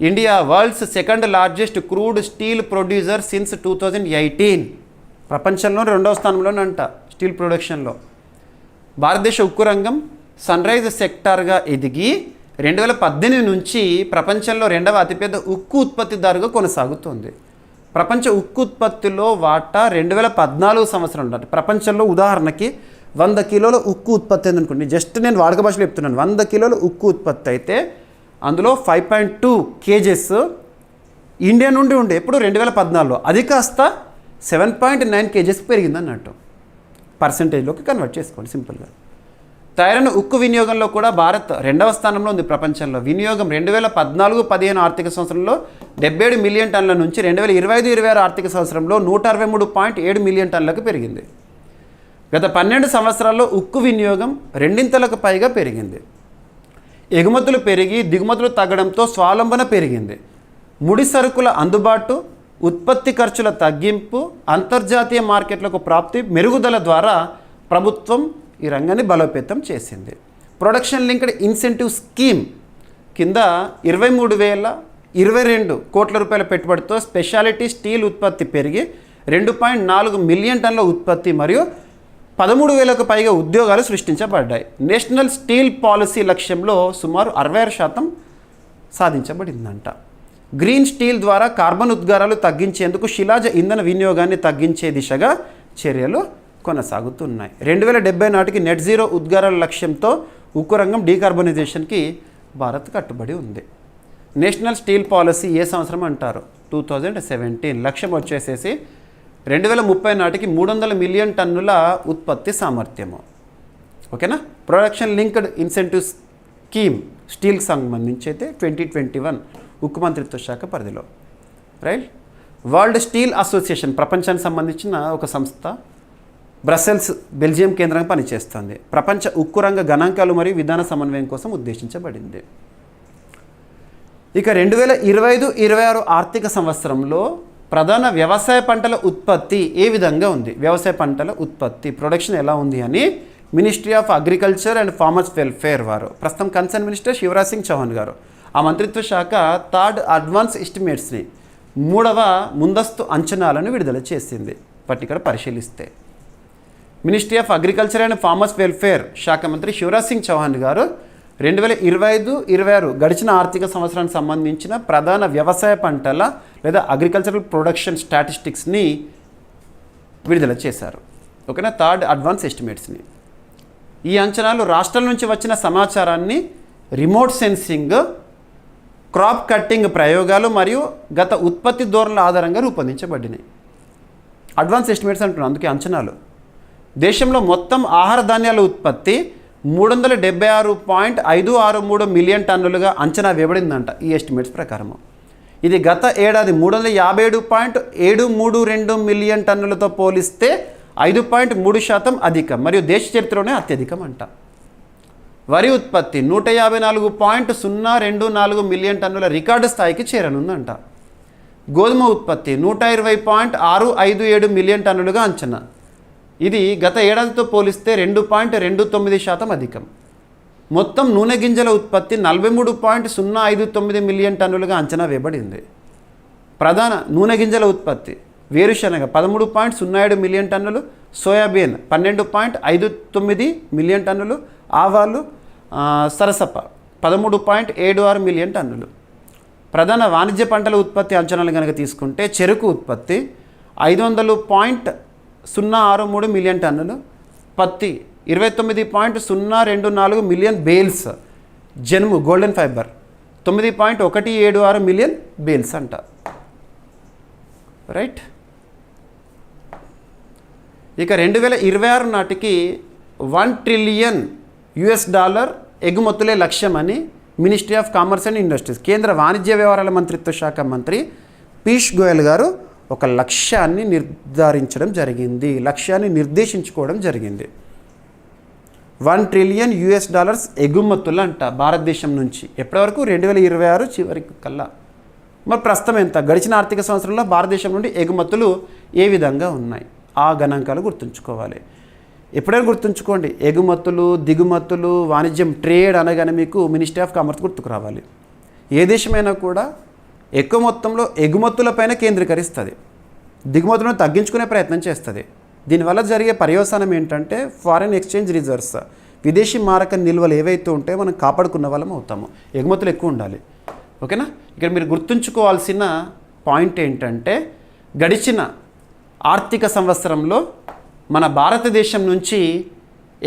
India world's second largest crude steel producer since 2018. ప్రపంచంలో 2వ స్థానంలోనంట స్టీల్ ప్రొడక్షన్లో. భారతదేశ ఉక్కు రంగం సన్రైజ్ సెక్టార్గా ఎదిగి 2018 నుంచి ప్రపంచంలో 2వ అతిపెద్ద ఉక్కు ఉత్పత్తిదారుగా కొనసాగుతుంది. ప్రపంచ ఉక్కు ఉత్పత్తిలో వాటా 2014 సంవత్సరంలో అంటే ప్రపంచంలో ఉదాహరణకి 100 కిలోల ఉక్కు ఉత్పత్తి అయింది అనుకోండి. జస్ట్ నేను వాడుక భాషలో చెప్తున్నాను. 100 కిలోల ఉక్కు ఉత్పత్తి అయితే అందులో 5.2 కేజెస్ ఇండియా నుండి ఉండే ఎప్పుడు 2014లో, అది కాస్త 7.9 కేజెస్ పెరిగింది అన్నట్టు. పర్సంటేజ్లోకి కన్వర్ట్ చేసుకోండి సింపుల్గా. తయారైన ఉక్కు వినియోగంలో కూడా భారత్ 2వ స్థానంలో ఉంది ప్రపంచంలో. వినియోగం 2014-15 ఆర్థిక సంవత్సరంలో 77 మిలియన్ టన్నుల నుంచి 2025-26 ఆర్థిక సంవత్సరంలో 163.7 మిలియన్ టన్నులకు పెరిగింది. గత 12 సంవత్సరాల్లో ఉక్కు వినియోగం 2 పైగా పెరిగింది. ఎగుమతులు పెరిగి దిగుమతులు తగ్గడంతో స్వావలంబన పెరిగింది. ముడి సరుకుల అందుబాటు, ఉత్పత్తి ఖర్చుల తగ్గింపు, అంతర్జాతీయ మార్కెట్లకు ప్రాప్తి మెరుగుదల ద్వారా ప్రభుత్వం ఈ రంగాన్ని బలోపేతం చేసింది. ప్రొడక్షన్ లింక్డ్ ఇన్సెంటివ్ స్కీమ్ కింద 23,022 కోట్ల రూపాయల పెట్టుబడితో స్పెషాలిటీ స్టీల్ ఉత్పత్తి పెరిగి 2.4 మిలియన్ టన్నుల ఉత్పత్తి మరియు 13,000కు పైగా ఉద్యోగాలు సృష్టించబడ్డాయి. నేషనల్ స్టీల్ పాలసీ లక్ష్యంలో సుమారు 66% సాధించబడిందంట. గ్రీన్ స్టీల్ ద్వారా కార్బన్ ఉద్గారాలు తగ్గించేందుకు శిలాజ ఇంధన వినియోగాన్ని తగ్గించే దిశగా చర్యలు కొనసాగుతున్నాయి. 2070 నాటికి నెట్ జీరో ఉద్గారాల లక్ష్యంతో ఉక్కు రంగం డీకార్బనైజేషన్కి భారత్ కట్టుబడి ఉంది. నేషనల్ స్టీల్ పాలసీ ఏ సంవత్సరం అంటారు? 2017. లక్ష్యం వచ్చేసేసి 2030 నాటికి 300 మిలియన్ టన్నుల ఉత్పత్తి సామర్థ్యము. ఓకేనా. ప్రొడక్షన్ లింక్డ్ ఇన్సెంటివ్ స్కీమ్ స్టీల్కి సంబంధించి అయితే 2021 ఉక్కు మంత్రిత్వ శాఖ పరిధిలో. రైట్. వరల్డ్ స్టీల్ అసోసియేషన్ ప్రపంచానికి సంబంధించిన ఒక సంస్థ, బ్రసెల్స్ బెల్జియం కేంద్రంగా పనిచేస్తుంది. ప్రపంచ ఉక్కు రంగ గణాంకాలు మరియు విధాన సమన్వయం కోసం ఉద్దేశించబడింది. ఇక 2025-26 ఆర్థిక సంవత్సరంలో ప్రధాన వ్యవసాయ పంటల ఉత్పత్తి ఏ విధంగా ఉంది? వ్యవసాయ పంటల ఉత్పత్తి ప్రొడక్షన్ ఎలా ఉంది అని ministry of agriculture and farmers welfare వారు, ప్రస్తుతం కన్సర్న్ మినిస్టర్ శివరాజ్ సింగ్ చౌహాన్ గారు, ఆ మంత్రిత్వ శాఖ థర్డ్ అడ్వాన్స్ ఎస్టిమేట్స్ని 3వ ముందస్తు అంచనాలను విడుదల చేసింది. వాటి ఇక్కడ పరిశీలిస్తే ministry of agriculture and farmers welfare శాఖ మంత్రి శివరాజ్ సింగ్ చౌహాన్ గారు 2025-26 గడిచిన ఆర్థిక సంవత్సరానికి సంబంధించిన ప్రధాన వ్యవసాయ పంటల లేదా అగ్రికల్చరల్ ప్రొడక్షన్ స్టాటిస్టిక్స్ని విడుదల చేశారు. ఓకేనా. థర్డ్ అడ్వాన్స్ ఎస్టిమేట్స్ని. ఈ అంచనాలు రాష్ట్రాల నుంచి వచ్చిన సమాచారాన్ని రిమోట్ సెన్సింగ్, క్రాప్ కట్టింగ్ ప్రయోగాలు మరియు గత ఉత్పత్తి ధోరణుల ఆధారంగా రూపొందించబడినాయి. అడ్వాన్స్ ఎస్టిమేట్స్ అంటున్నాను, అందుకే అంచనాలు. దేశంలో మొత్తం ఆహార ధాన్యాల ఉత్పత్తి 376.563 మిలియన్ టన్నులుగా అంచనా వేయబడిందంట ఈ ఎస్టిమేట్స్ ప్రకారము. ఇది గత ఏడాది 357.732 మిలియన్ టన్నులతో పోలిస్తే 5.3% అధికం మరియు దేశ చరిత్రలోనే అత్యధికం అంట. వరి ఉత్పత్తి 154.024 మిలియన్ టన్నుల రికార్డు స్థాయికి చేరనుందంట. గోధుమ ఉత్పత్తి 120.657 మిలియన్ టన్నులుగా అంచనా. ఇది గత ఏడాదితో పోలిస్తే 2.29% అధికం. మొత్తం నూనె గింజల ఉత్పత్తి 43.059 మిలియన్ టన్నులుగా అంచనా వేయబడింది. ప్రధాన నూనె గింజల ఉత్పత్తి వేరుశనగ 13.07 మిలియన్ టన్నులు, సోయాబీన్ 12.59 మిలియన్ టన్నులు, ఆవాలు సరసప 13.76 మిలియన్ టన్నులు. ప్రధాన వాణిజ్య పంటల ఉత్పత్తి అంచనాలు కనుక తీసుకుంటే చెరుకు ఉత్పత్తి 500.063 మిలియన్ టన్నులు, పత్తి 29.024 మిలియన్ బేల్స్, జనుము గోల్డెన్ ఫైబర్ 9.176 మిలియన్ బేల్స్ అంట. రైట్. ఇక 2026 నాటికి $1 ట్రిలియన్ ఎగుమతులే లక్ష్యమని ministry of commerce and industries కేంద్ర వాణిజ్య వ్యవహారాల మంత్రిత్వ శాఖ మంత్రి పీయూష్ గోయల్ గారు ఒక లక్ష్యాన్ని నిర్దేశించుకోవడం జరిగింది. $1 ట్రిలియన్ ఎగుమతులు అంట భారతదేశం నుంచి ఎప్పటి వరకు 2026 చివరికి కల్లా. మరి ప్రస్తుతం ఎంత? గడిచిన ఆర్థిక సంవత్సరంలో భారతదేశం నుండి ఎగుమతులు ఏ విధంగా ఉన్నాయి? ఆ గణాంకాలు గుర్తుంచుకోవాలి. ఎప్పుడైనా గుర్తుంచుకోండి, ఎగుమతులు దిగుమతులు వాణిజ్యం ట్రేడ్ అనగానే మీకు మినిస్ట్రీ ఆఫ్ కామర్స్ గుర్తుకు రావాలి. ఏ దేశమైనా కూడా ఎక్కువ మొత్తంలో ఎగుమతులపైన కేంద్రీకరిస్తుంది, దిగుమతులను తగ్గించుకునే ప్రయత్నం చేస్తుంది. దీనివల్ల జరిగే పర్యవసానం ఏంటంటే ఫారిన్ ఎక్స్చేంజ్ రిజర్వ్స్, విదేశీ మారక నిల్వలు ఏవైతే ఉంటాయో మనం కాపాడుకున్న వాళ్ళం అవుతాము. ఎగుమతులు ఎక్కువ ఉండాలి. ఓకేనా? ఇక్కడ మీరు గుర్తుంచుకోవాల్సిన పాయింట్ ఏంటంటే గడిచిన ఆర్థిక సంవత్సరంలో మన భారతదేశం నుంచి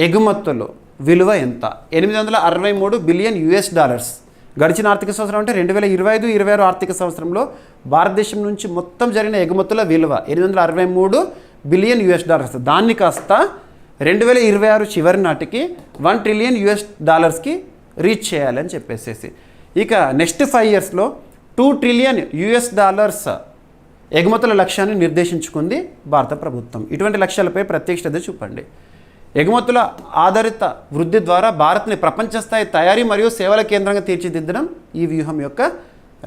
ఎగుమతులు విలువ ఎంత? $863 బిలియన్. గడిచిన ఆర్థిక సంవత్సరం అంటే 2025-26 ఆర్థిక సంవత్సరంలో భారతదేశం నుంచి మొత్తం జరిగిన ఎగుమతుల విలువ $863 బిలియన్. దాన్ని కాస్త 2026 చివరి నాటికి $1 ట్రిలియన్ రీచ్ చేయాలని చెప్పేసేసి ఇక నెక్స్ట్ 5 ఇయర్స్లో $2 ట్రిలియన్ ఎగుమతుల లక్ష్యాన్ని నిర్దేశించుకుంది భారత ప్రభుత్వం. ఇటువంటి లక్ష్యాలపై ప్రత్యేక శ్రద్ధ చూపండి. ఎగుమతుల ఆధారిత వృద్ధి ద్వారా భారత్ని ప్రపంచ స్థాయి తయారీ మరియు సేవల కేంద్రంగా తీర్చిదిద్దడం ఈ వ్యూహం యొక్క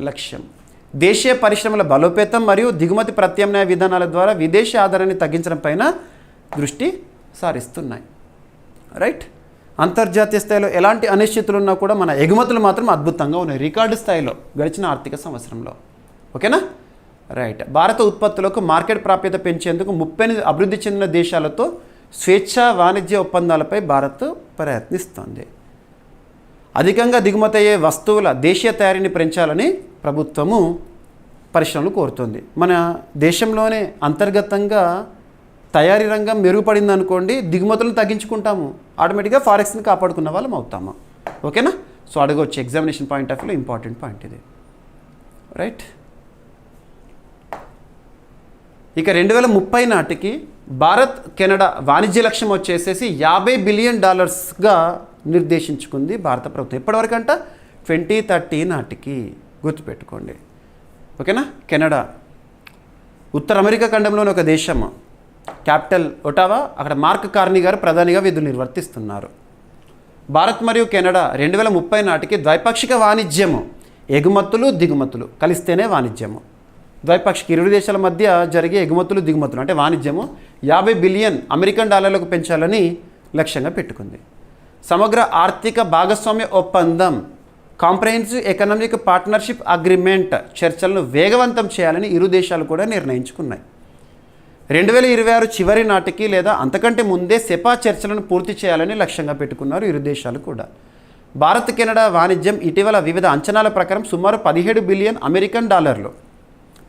లక్ష్యం. దేశీయ పరిశ్రమల బలోపేతం మరియు దిగుమతి ప్రత్యామ్నాయ విధానాల ద్వారా విదేశీ ఆధారాన్ని తగ్గించడం పైన దృష్టి సారిస్తున్నాయి. రైట్. అంతర్జాతీయ స్థాయిలో ఎలాంటి అనిశ్చితులు ఉన్నా కూడా మన ఎగుమతులు మాత్రం అద్భుతంగా ఉన్నాయి రికార్డు స్థాయిలో గడిచిన ఆర్థిక సంవత్సరంలో. ఓకేనా? రైట్. భారత ఉత్పత్తులకు మార్కెట్ ప్రాప్యత పెంచేందుకు 38 అభివృద్ధి చెందిన దేశాలతో స్వేచ్ఛా వాణిజ్య ఒప్పందాలపై భారత్ ప్రయత్నిస్తోంది. అధికంగా దిగుమతి అయ్యే వస్తువుల దేశీయ తయారీని పెంచాలని ప్రభుత్వము పరిశ్రమలు కోరుతుంది. మన దేశంలోనే అంతర్గతంగా తయారీ రంగం మెరుగుపడింది అనుకోండి, దిగుమతులను తగ్గించుకుంటాము, ఆటోమేటిక్గా ఫారెక్స్ని కాపాడుకున్న వాళ్ళం అవుతాము. ఓకేనా? సో అడగవచ్చు, ఎగ్జామినేషన్ పాయింట్ ఆఫ్ వ్యూలో ఇంపార్టెంట్ పాయింట్ ఇది. రైట్. ఇక 2030 నాటికి భారత్ కెనడా వాణిజ్య లక్ష్యం వచ్చేసేసి $50 బిలియన్ నిర్దేశించుకుంది భారత ప్రభుత్వం. ఎప్పటివరకు అంట? 2030 నాటికి. గుర్తుపెట్టుకోండి. ఓకేనా? కెనడా ఉత్తర అమెరికా ఖండంలోని ఒక దేశం, క్యాపిటల్ ఒటావా. అక్కడ మార్క్ కార్నీ గారు ప్రధానిగా విధులు నిర్వర్తిస్తున్నారు. భారత్ మరియు కెనడా 2030 నాటికి ద్వైపాక్షిక వాణిజ్యము, ఎగుమతులు దిగుమతులు కలిస్తేనే వాణిజ్యము. ద్వైపాక్షిక ఇరు దేశాల మధ్య జరిగే ఎగుమతులు దిగుమతులు అంటే వాణిజ్యము $50 బిలియన్ పెంచాలని లక్ష్యంగా పెట్టుకుంది. సమగ్ర ఆర్థిక భాగస్వామ్య ఒప్పందం, కాంప్రహెన్సివ్ ఎకనామిక్ పార్ట్నర్షిప్ అగ్రిమెంట్ చర్చలను వేగవంతం చేయాలని ఇరు దేశాలు కూడా నిర్ణయించుకున్నాయి. 2026 చివరి నాటికి లేదా అంతకంటే ముందే సెపా చర్చలను పూర్తి చేయాలని లక్ష్యంగా పెట్టుకున్నారు ఇరు దేశాలు కూడా. భారత్ కెనడా వాణిజ్యం ఇటీవల వివిధ అంచనాల ప్రకారం సుమారు $17 బిలియన్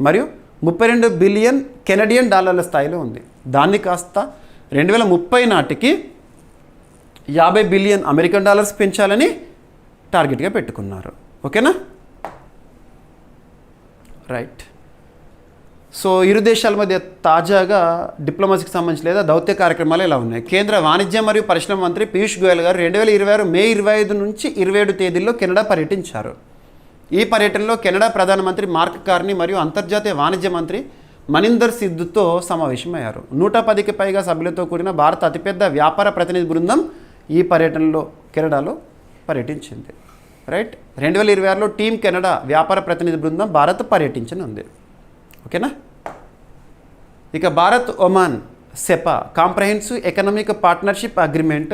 మరియు $32 బిలియన్ స్థాయిలో ఉంది. దాన్ని కాస్త 2030 నాటికి $50 బిలియన్ పెంచాలని టార్గెట్గా పెట్టుకున్నారు. ఓకేనా? రైట్. సో ఇరు దేశాల మధ్య తాజాగా డిప్లొమసీకి సంబంధించి లేదా దౌత్య కార్యక్రమాలు ఎలా ఉన్నాయి? కేంద్ర వాణిజ్య మరియు పరిశ్రమ మంత్రి పీయూష్ గోయల్ గారు 2026 మే 25 నుంచి 27 తేదీల్లో కెనడా పర్యటించారు. ఈ పర్యటనలో కెనడా ప్రధానమంత్రి మార్క్ కార్నీ మరియు అంతర్జాతీయ వాణిజ్య మంత్రి మనీందర్ సిద్ధుతో సమావేశమయ్యారు. 110కి పైగా సభ్యులతో కూడిన భారత అతిపెద్ద వ్యాపార ప్రతినిధి బృందం ఈ పర్యటనలో కెనడాలో పర్యటించింది. రైట్. 2026లో టీమ్ కెనడా వ్యాపార ప్రతినిధి బృందం భారత్ పర్యటించనుంది. ఓకేనా? ఇక Bharat Oman Sepah comprehensive economic partnership agreement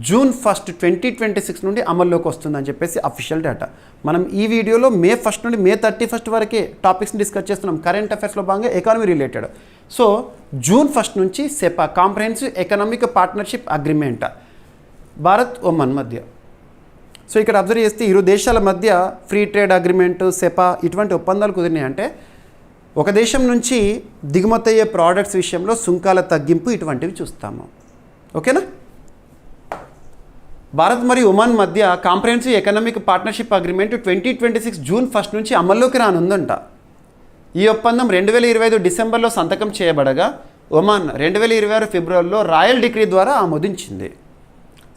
June 1, 2026 నుండి అమల్లోకి వస్తుందని చెప్పేసి అఫీషియల్ డేటా. మనం ఈ వీడియోలో మే 1 నుండి మే 31 వరకే టాపిక్స్ని డిస్కస్ చేస్తున్నాం, కరెంట్ అఫైర్స్లో భాగంగా ఎకానమీ రిలేటెడ్. సో జూన్ 1 నుంచి Sepah comprehensive economic partnership agreement Bharat Oman మధ్య. సో ఇక్కడ అబ్జర్వ్ చేస్తే ఇరు దేశాల మధ్య ఫ్రీ ట్రేడ్ అగ్రిమెంట్, సెపా ఇటువంటి ఒప్పందాలు కుదిరినాయి. అంటే ఒక దేశం నుంచి దిగుమతి అయ్యే ప్రోడక్ట్స్ విషయంలో సుంకాల తగ్గింపు ఇటువంటివి చూస్తాము. ఓకేనా. భారత్ మరియు ఒమాన్ మధ్య comprehensive economic partnership agreement 2026 June 1 నుంచి అమల్లోకి రానుందంట. ఈ ఒప్పందం 2025 డిసెంబర్లో సంతకం చేయబడగా ఒమాన్ 2026 ఫిబ్రవరిలో రాయల్ డిక్రీ ద్వారా ఆమోదించింది.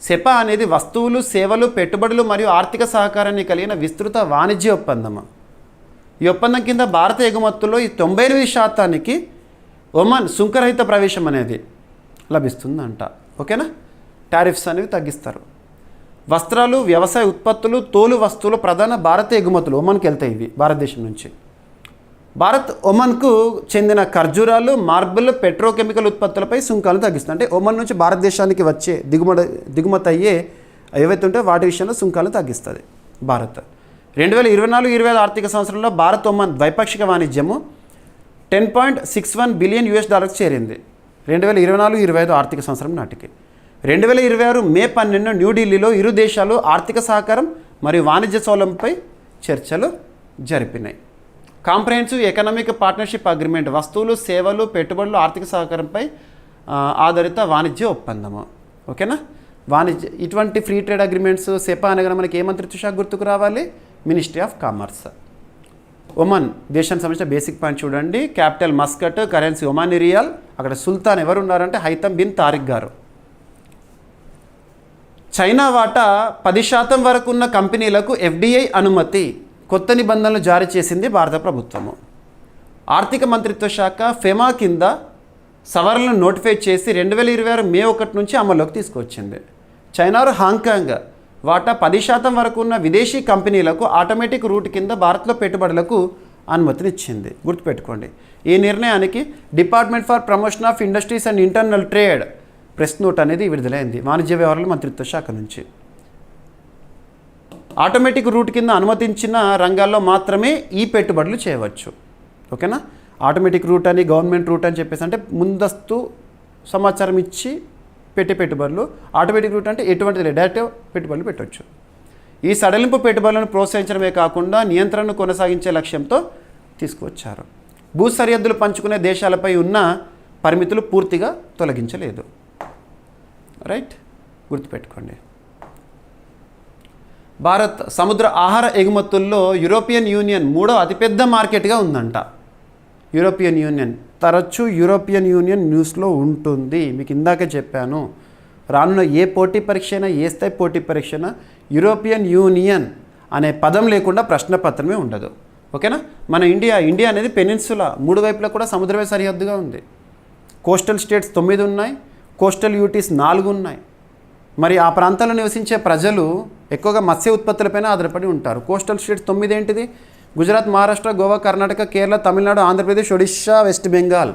సెపా అనేది వస్తువులు, సేవలు, పెట్టుబడులు మరియు ఆర్థిక సహకారాన్ని కలిగిన విస్తృత వాణిజ్య ఒప్పందం. ఈ ఒప్పందం కింద భారత ఎగుమతుల్లో ఈ 98% ఒమాన్ సుంకరహిత ప్రవేశం అనేది లభిస్తుందంట. ఓకేనా. టారిఫ్స్ అనేవి తగ్గిస్తారు. వస్త్రాలు, వ్యవసాయ ఉత్పత్తులు, తోలు వస్తువులు ప్రధాన భారత ఎగుమతులు ఒమాన్కి వెళ్తాయి. ఇవి భారతదేశం నుంచి. భారత్ ఒమన్కు చెందిన ఖర్జూరాలు, మార్బుల్, పెట్రోకెమికల్ ఉత్పత్తులపై సుంకాలను తగ్గిస్తుంది. అంటే ఒమన్ నుంచి భారతదేశానికి వచ్చే దిగుమతి అయ్యే ఏవైతే ఉంటే వాటి విషయంలో సుంకాలను తగ్గిస్తుంది భారత్. 2024-25 ఆర్థిక సంవత్సరంలో భారత్ ఒమన్ ద్వైపాక్షిక వాణిజ్యము $10.61 బిలియన్ చేరింది 2024-25 ఆర్థిక సంవత్సరం నాటికి. 2026 మే 12 న్యూఢిల్లీలో ఇరు దేశాలు ఆర్థిక సహకారం మరియు వాణిజ్య సౌలభ్యంపై చర్చలు జరిపినాయి. కాంప్రహెన్సివ్ ఎకనామిక్ పార్ట్నర్షిప్ అగ్రిమెంట్ వస్తువులు, సేవలు, పెట్టుబడులు, ఆర్థిక సహకారంపై ఆధారిత వాణిజ్య ఒప్పందము. ఓకేనా. ఇటువంటి ఫ్రీ ట్రేడ్ అగ్రిమెంట్స్ సెపా అనగా మనకి ఏ మంత్రిత్వ శాఖ గుర్తుకు రావాలి? Ministry of commerce. ఒమన్ దేశానికి సంబంధించిన బేసిక్ పాయింట్ చూడండి. Capital Muscat, currency Omani riyal. అక్కడ సుల్తాన్ ఎవరు ఉన్నారంటే హైతమ్ బిన్ తారిక్ గారు. చైనా వాటా 10% వరకు ఉన్న కంపెనీలకు FDI అనుమతి, కొత్త నిబంధనలు జారీ చేసింది భారత ప్రభుత్వము. ఆర్థిక మంత్రిత్వ శాఖ ఫెమా కింద సవరణలను నోటిఫై చేసి 2026 మే 1 నుంచి అమల్లోకి తీసుకొచ్చింది. చైనా హాంకాంగ్ వాటా 10% వరకు ఉన్న విదేశీ కంపెనీలకు ఆటోమేటిక్ రూట్ కింద భారత్లో పెట్టుబడులకు అనుమతినిచ్చింది. గుర్తుపెట్టుకోండి. ఈ నిర్ణయానికి department for promotion of industries and internal trade press note అనేది విడుదలైంది వాణిజ్య వ్యవహారాల మంత్రిత్వ శాఖ నుంచి. ఆటోమేటిక్ రూట్ కింద అనుమతించిన రంగాల్లో మాత్రమే ఈ పెట్టుబడులు చేయవచ్చు. ఓకేనా. ఆటోమేటిక్ రూట్ అని, గవర్నమెంట్ రూట్ అని చెప్పేసి అంటే ముందస్తు సమాచారం ఇచ్చి పెట్టే పెట్టుబడులు. ఆటోమేటిక్ రూట్ అంటే ఎటువంటిది లేదు, డైరెక్ట్ పెట్టుబడులు పెట్టవచ్చు. ఈ సడలింపు పెట్టుబడులను ప్రోత్సహించడమే కాకుండా నియంత్రణను కొనసాగించే లక్ష్యంతో తీసుకువచ్చారు. భూ సరిహద్దులు పంచుకునే దేశాలపై ఉన్న పరిమితులు పూర్తిగా తొలగించలేదు. రైట్, గుర్తుపెట్టుకోండి. భారత్ సముద్ర ఆహార ఎగుమతుల్లో యూరోపియన్ యూనియన్ 3వ అతిపెద్ద మార్కెట్గా ఉందంట. యూరోపియన్ యూనియన్ తరచూ యూరోపియన్ యూనియన్ న్యూస్లో ఉంటుంది. మీకు ఇందాకే చెప్పాను, రానున్న ఏ పోటీ పరీక్ష అయినా, ఏ స్థాయి పోటీ పరీక్ష అయినా యూరోపియన్ యూనియన్ అనే పదం లేకుండా ప్రశ్నపత్రమే ఉండదు. ఓకేనా. మన ఇండియా అనేది పెనిన్సులా, 3 వైపులా కూడా సముద్రమే సరిహద్దుగా ఉంది. కోస్టల్ స్టేట్స్ 9 ఉన్నాయి, కోస్టల్ యూటీస్ 4 ఉన్నాయి. మరి ఆ ప్రాంతాల్లో నివసించే ప్రజలు ఎక్కువగా మత్స్య ఉత్పత్తులపైన ఆధారపడి ఉంటారు. కోస్టల్ స్టేట్స్ 9 ఏంటిది? Gujarat, Maharashtra, Goa, Karnataka, Kerala, Tamil Nadu, Andhra Pradesh, Odisha, west Bengal.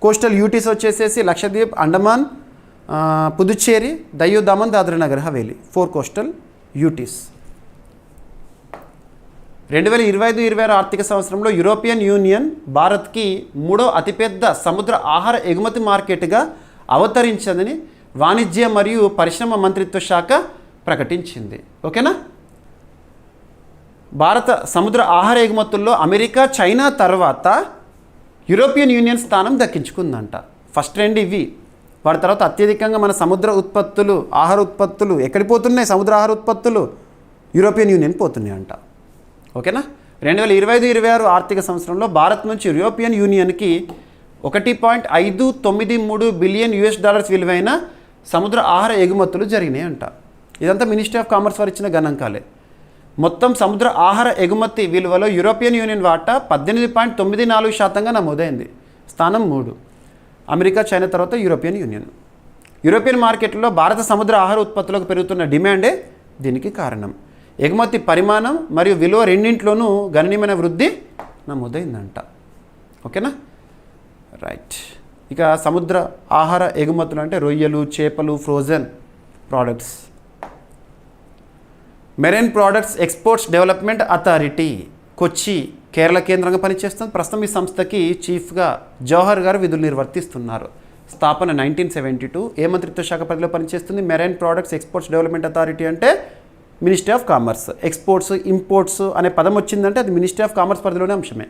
Coastal UTs వచ్చేసేసి లక్షద్వీప్, అండమాన్, పుదుచ్చేరి, దయ్యూ దమన్, దాద్రా నగర్ హవేలీ. 4 coastal UTs. 2025-26 ఆర్థిక సంవత్సరంలో యూరోపియన్ యూనియన్ భారత్కి 3వ అతిపెద్ద సముద్ర ఆహార ఎగుమతి మార్కెట్గా అవతరించిందని వాణిజ్య మరియు పరిశ్రమ మంత్రిత్వ శాఖ ప్రకటించింది. ఓకేనా. భారత సముద్ర ఆహార ఎగుమతుల్లో అమెరికా, చైనా తర్వాత యూరోపియన్ యూనియన్ స్థానం దక్కించుకుందంట. ఫస్ట్ 2 ఇవి. వాటి తర్వాత అత్యధికంగా మన సముద్ర ఉత్పత్తులు, ఆహార ఉత్పత్తులు ఎక్కడికి పోతున్నాయి? సముద్ర ఆహార ఉత్పత్తులు యూరోపియన్ యూనియన్ పోతున్నాయి అంట. ఓకేనా. 2025-26 ఆర్థిక సంవత్సరంలో భారత్ నుంచి యూరోపియన్ యూనియన్కి $1.593 బిలియన్ విలువైన సముద్ర ఆహార ఎగుమతులు జరిగినాయి అంట. ఇదంతా మినిస్ట్రీ ఆఫ్ కామర్స్ వారు ఇచ్చిన గణాంకాలే. మొత్తం సముద్ర ఆహార ఎగుమతి విలువలో యూరోపియన్ యూనియన్ వాటా 18.94% నమోదైంది. స్థానం 3. అమెరికా, చైనా తర్వాత యూరోపియన్ యూనియన్. యూరోపియన్ మార్కెట్లో భారత సముద్ర ఆహార ఉత్పత్తులకు పెరుగుతున్న డిమాండే దీనికి కారణం. ఎగుమతి పరిమాణం మరియు విలువ రెండింటిలోనూ గణనీయమైన వృద్ధి నమోదైందంట. ఓకేనా. రైట్. ఇక సముద్ర ఆహార ఎగుమతులు అంటే రొయ్యలు, చేపలు, frozen products. Marine products exports development authority Kochi Kerala కేంద్రంగా పనిచేస్తుంది. ప్రస్తుతం ఈ సంస్థకి చీఫ్గా జవహర్ గారు విధులు నిర్వర్తిస్తున్నారు. స్థాపన 1972. ఏ మంత్రిత్వ శాఖ పరిధిలో పనిచేస్తుంది? Marine products exports development authority అంటే ministry of commerce. Exports imports అనే పదం వచ్చిందంటే అది మినిస్ట్రీ ఆఫ్ కామర్స్ పరిధిలోనే అంశమే.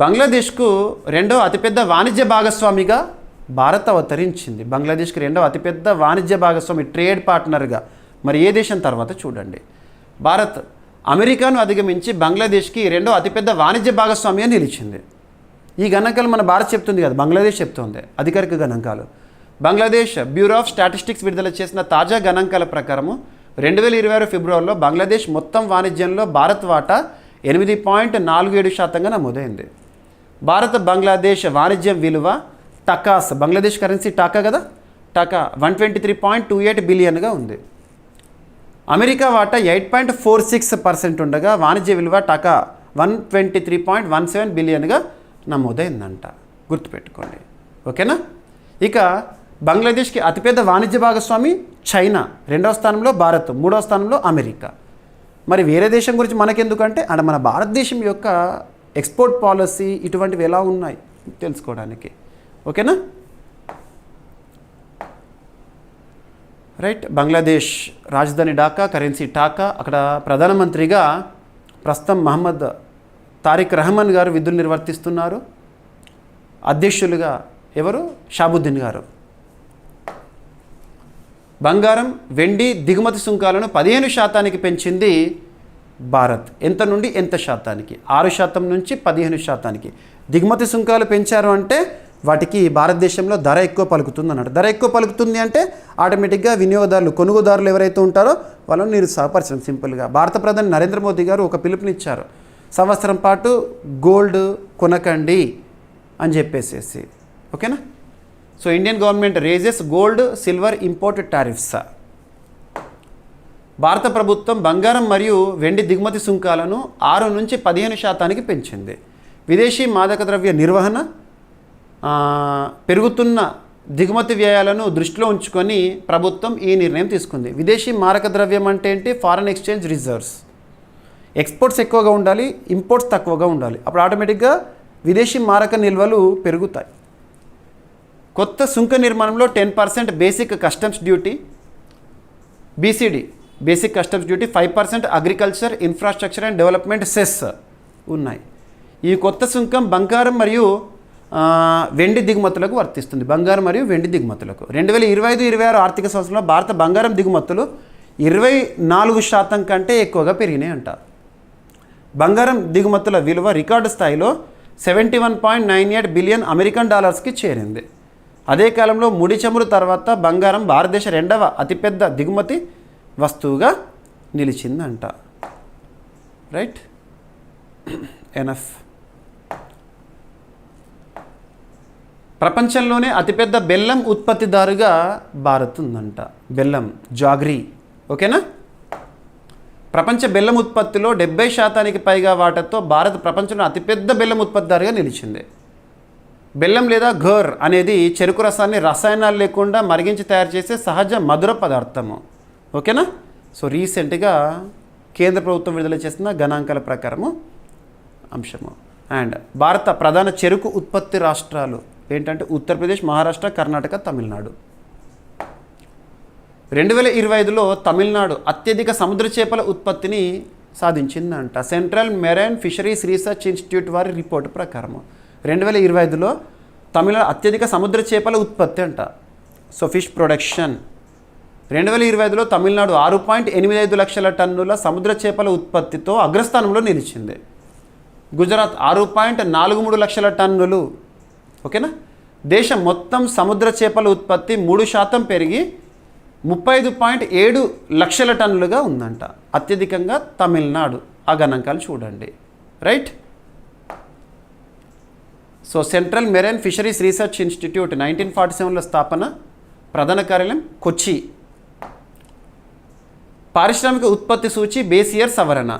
బంగ్లాదేశ్కు రెండవ అతిపెద్ద వాణిజ్య భాగస్వామిగా భారత్ అవతరించింది. బంగ్లాదేశ్కి రెండవ అతిపెద్ద వాణిజ్య భాగస్వామి, ట్రేడ్ పార్ట్నర్గా మరి ఏ దేశం తర్వాత చూడండి. భారత్ అమెరికాను అధిగమించి బంగ్లాదేశ్కి రెండవ అతిపెద్ద వాణిజ్య భాగస్వామిగా నిలిచింది. ఈ గణాంకాలు మన భారత్ చెప్తుంది కదా, బంగ్లాదేశ్ చెప్తుంది అధికారిక గణాంకాలు. బంగ్లాదేశ్ బ్యూరో ఆఫ్ స్టాటిస్టిక్స్ విడుదల చేసిన తాజా గణాంకాల ప్రకారము 2026 ఫిబ్రవరిలో బంగ్లాదేశ్ మొత్తం వాణిజ్యంలో భారత్ వాటా 8.47% నమోదైంది. భారత్ బంగ్లాదేశ్ వాణిజ్యం విలువ టకాస్, బంగ్లాదేశ్ కరెన్సీ టాకా కదా, టాకా 123.28 బిలియన్గా ఉంది. అమెరికా వాటా 8.46% ఉండగా వాణిజ్య విలువ టకా 123.17 బిలియన్గా నమోదైందంట. గుర్తుపెట్టుకోండి, ఓకేనా. ఇక బంగ్లాదేశ్కి అతిపెద్ద వాణిజ్య భాగస్వామి చైనా, రెండవ స్థానంలో భారత్, మూడవ స్థానంలో అమెరికా. మరి వేరే దేశం గురించి మనకెందుకంటే అంటే మన భారతదేశం యొక్క ఎక్స్పోర్ట్ పాలసీ ఇటువంటివి ఎలా ఉన్నాయి తెలుసుకోవడానికి, ఓకేనా. రైట్. బంగ్లాదేశ్ రాజధాని ఢాకా, కరెన్సీ టాకా. అక్కడ ప్రధానమంత్రిగా ప్రస్తుతం మహమ్మద్ తారిక్ రహమాన్ గారు విధులు నిర్వర్తిస్తున్నారు. అధ్యక్షులుగా ఎవరు? షాబుద్దీన్ గారు. బంగారం, వెండి దిగుమతి సుంకాలను 15% పెంచింది భారత్. ఎంత నుండి ఎంత శాతానికి? 6% నుంచి 15%. దిగుమతి సుంకాలు పెంచారు అంటే వాటికి భారతదేశంలో ధర ఎక్కువ పలుకుతుంది అన్నట్టు. ధర ఎక్కువ పలుకుతుంది అంటే ఆటోమేటిక్గా వినియోగదారులు, కొనుగోదారులు ఎవరైతే ఉంటారో వాళ్ళని నిరుత్సాహపరచడం సింపుల్గా. భారత ప్రధాని నరేంద్ర మోదీ గారు ఒక పిలుపునిచ్చారు, సంవత్సరం పాటు గోల్డ్ కొనకండి అని చెప్పేసేసి, ఓకేనా. So Indian government raises gold silver import tariffs. భారత ప్రభుత్వం బంగారం మరియు వెండి దిగుమతి సుంకాలను 6 నుంచి 15% పెంచింది. విదేశీ మాదక ద్రవ్య నిర్వహణ, పెరుగుతున్న దిగుమతి వ్యయాలను దృష్టిలో ఉంచుకొని ప్రభుత్వం ఈ నిర్ణయం తీసుకుంది. విదేశీ మారక ద్రవ్యం అంటే ఏంటి? Foreign exchange reserves. ఎక్స్పోర్ట్స్ ఎక్కువగా ఉండాలి, ఇంపోర్ట్స్ తక్కువగా ఉండాలి. అప్పుడు ఆటోమేటిక్గా విదేశీ మారక నిల్వలు పెరుగుతాయి. కొత్త సుంక నిర్మాణంలో 10% basic customs duty, BCD basic customs duty, 5% agriculture infrastructure and development cess ఉన్నాయి. ఈ కొత్త సుంకం బంగారం మరియు వెండి దిగుమతులకు వర్తిస్తుంది. బంగారం మరియు వెండి దిగుమతులకు 2025-26 ఆర్థిక సంవత్సరంలో భారత బంగారం దిగుమతులు 24% కంటే ఎక్కువగా పెరిగినాయి అంట. బంగారం దిగుమతుల విలువ రికార్డు స్థాయిలో 71.98 బిలియన్ అమెరికన్ డాలర్స్కి చేరింది. అదే కాలంలో ముడి చమురు తర్వాత బంగారం భారతదేశ రెండవ అతిపెద్ద దిగుమతి వస్తువుగా నిలిచిందంట. Right, enough. ప్రపంచంలోనే అతిపెద్ద బెల్లం ఉత్పత్తిదారుగా భారత్ ఉందంట. బెల్లం, జాగ్రీ, ఓకేనా. ప్రపంచ బెల్లం ఉత్పత్తిలో 70% పైగా వాటాతో భారత్ ప్రపంచంలో అతిపెద్ద బెల్లం ఉత్పత్తిదారుగా నిలిచింది. బెల్లం లేదా ఘర్ అనేది చెరుకు రసాన్ని రసాయనాలు లేకుండా మరిగించి తయారు చేసే సహజ మధుర పదార్థము, ఓకేనా. సో రీసెంట్గా కేంద్ర ప్రభుత్వం విడుదల చేసిన గణాంకాల ప్రకారము అంశము. అండ్ భారత ప్రధాన చెరుకు ఉత్పత్తి రాష్ట్రాలు ఏంటంటే ఉత్తరప్రదేశ్, మహారాష్ట్ర, కర్ణాటక, తమిళనాడు. 2025లో తమిళనాడు అత్యధిక సముద్ర చేపల ఉత్పత్తిని సాధించిందంట. Central marine fisheries research institute వారి రిపోర్టు ప్రకారం 2025లో తమిళనాడు అత్యధిక సముద్ర చేపల ఉత్పత్తి అంట. సో ఫిష్ ప్రొడక్షన్ 2025లో తమిళనాడు 6.85 లక్షల టన్నుల సముద్ర చేపల ఉత్పత్తితో అగ్రస్థానంలో నిలిచింది. గుజరాత్ 6.43 లక్షల టన్నులు, ఓకేనా. దేశం మొత్తం సముద్ర చేపల ఉత్పత్తి 3% పెరిగి 35.7 లక్షల టన్నులుగా ఉందంట. అత్యధికంగా తమిళనాడు. ఆ గణాంకాలు చూడండి, right. So central marine fisheries research institute 1947లో స్థాపన, ప్రధాన కార్యాలయం కొచ్చి. పారిశ్రామిక ఉత్పత్తి సూచి బేస్ ఇయర్ సవరణ.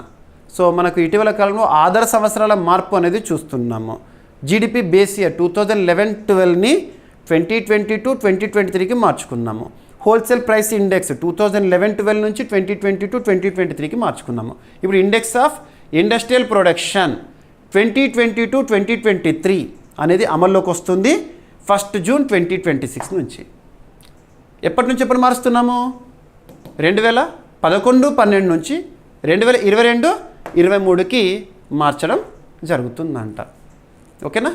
సో మనకు ఇటీవల కాలంలో ఆదర్శ సంవత్సరాల మార్పు అనేది చూస్తున్నాము. జీడిపి బేస్ ఇయర్ 2011-12ని 2022-2023కి మార్చుకున్నాము. హోల్సేల్ ప్రైస్ ఇండెక్స్ 2011-12 నుంచి 2022-2023కి మార్చుకున్నాము. ఇప్పుడు ఇండెక్స్ ఆఫ్ ఇండస్ట్రియల్ ప్రొడక్షన్ 2022-2023 అనేది అమల్లోకి వస్తుంది 1 జూన్ 2026 నుంచి. ఎప్పటి నుంచి ఎప్పుడు మారుస్తున్నాము? 2011-12 నుంచి 2022-23కి మార్చడం జరుగుతుందంట. ఓకేనా?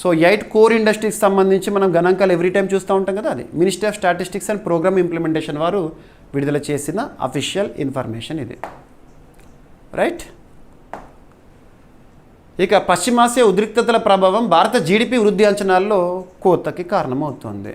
సో 8 కోర్ ఇండస్ట్రీకి సంబంధించి మనం గణాంకాలు ఎవ్రీ టైం చూస్తూ ఉంటాం కదా, అది ministry of statistics and programme implementation వారు విడుదల చేసిన అఫీషియల్ ఇన్ఫర్మేషన్ ఇది. రైట్. ఇక పశ్చిమాసియా ఉద్రిక్తతల ప్రభావం భారత జీడిపి వృద్ధి అంచనాల్లో కోతకి కారణమవుతుంది.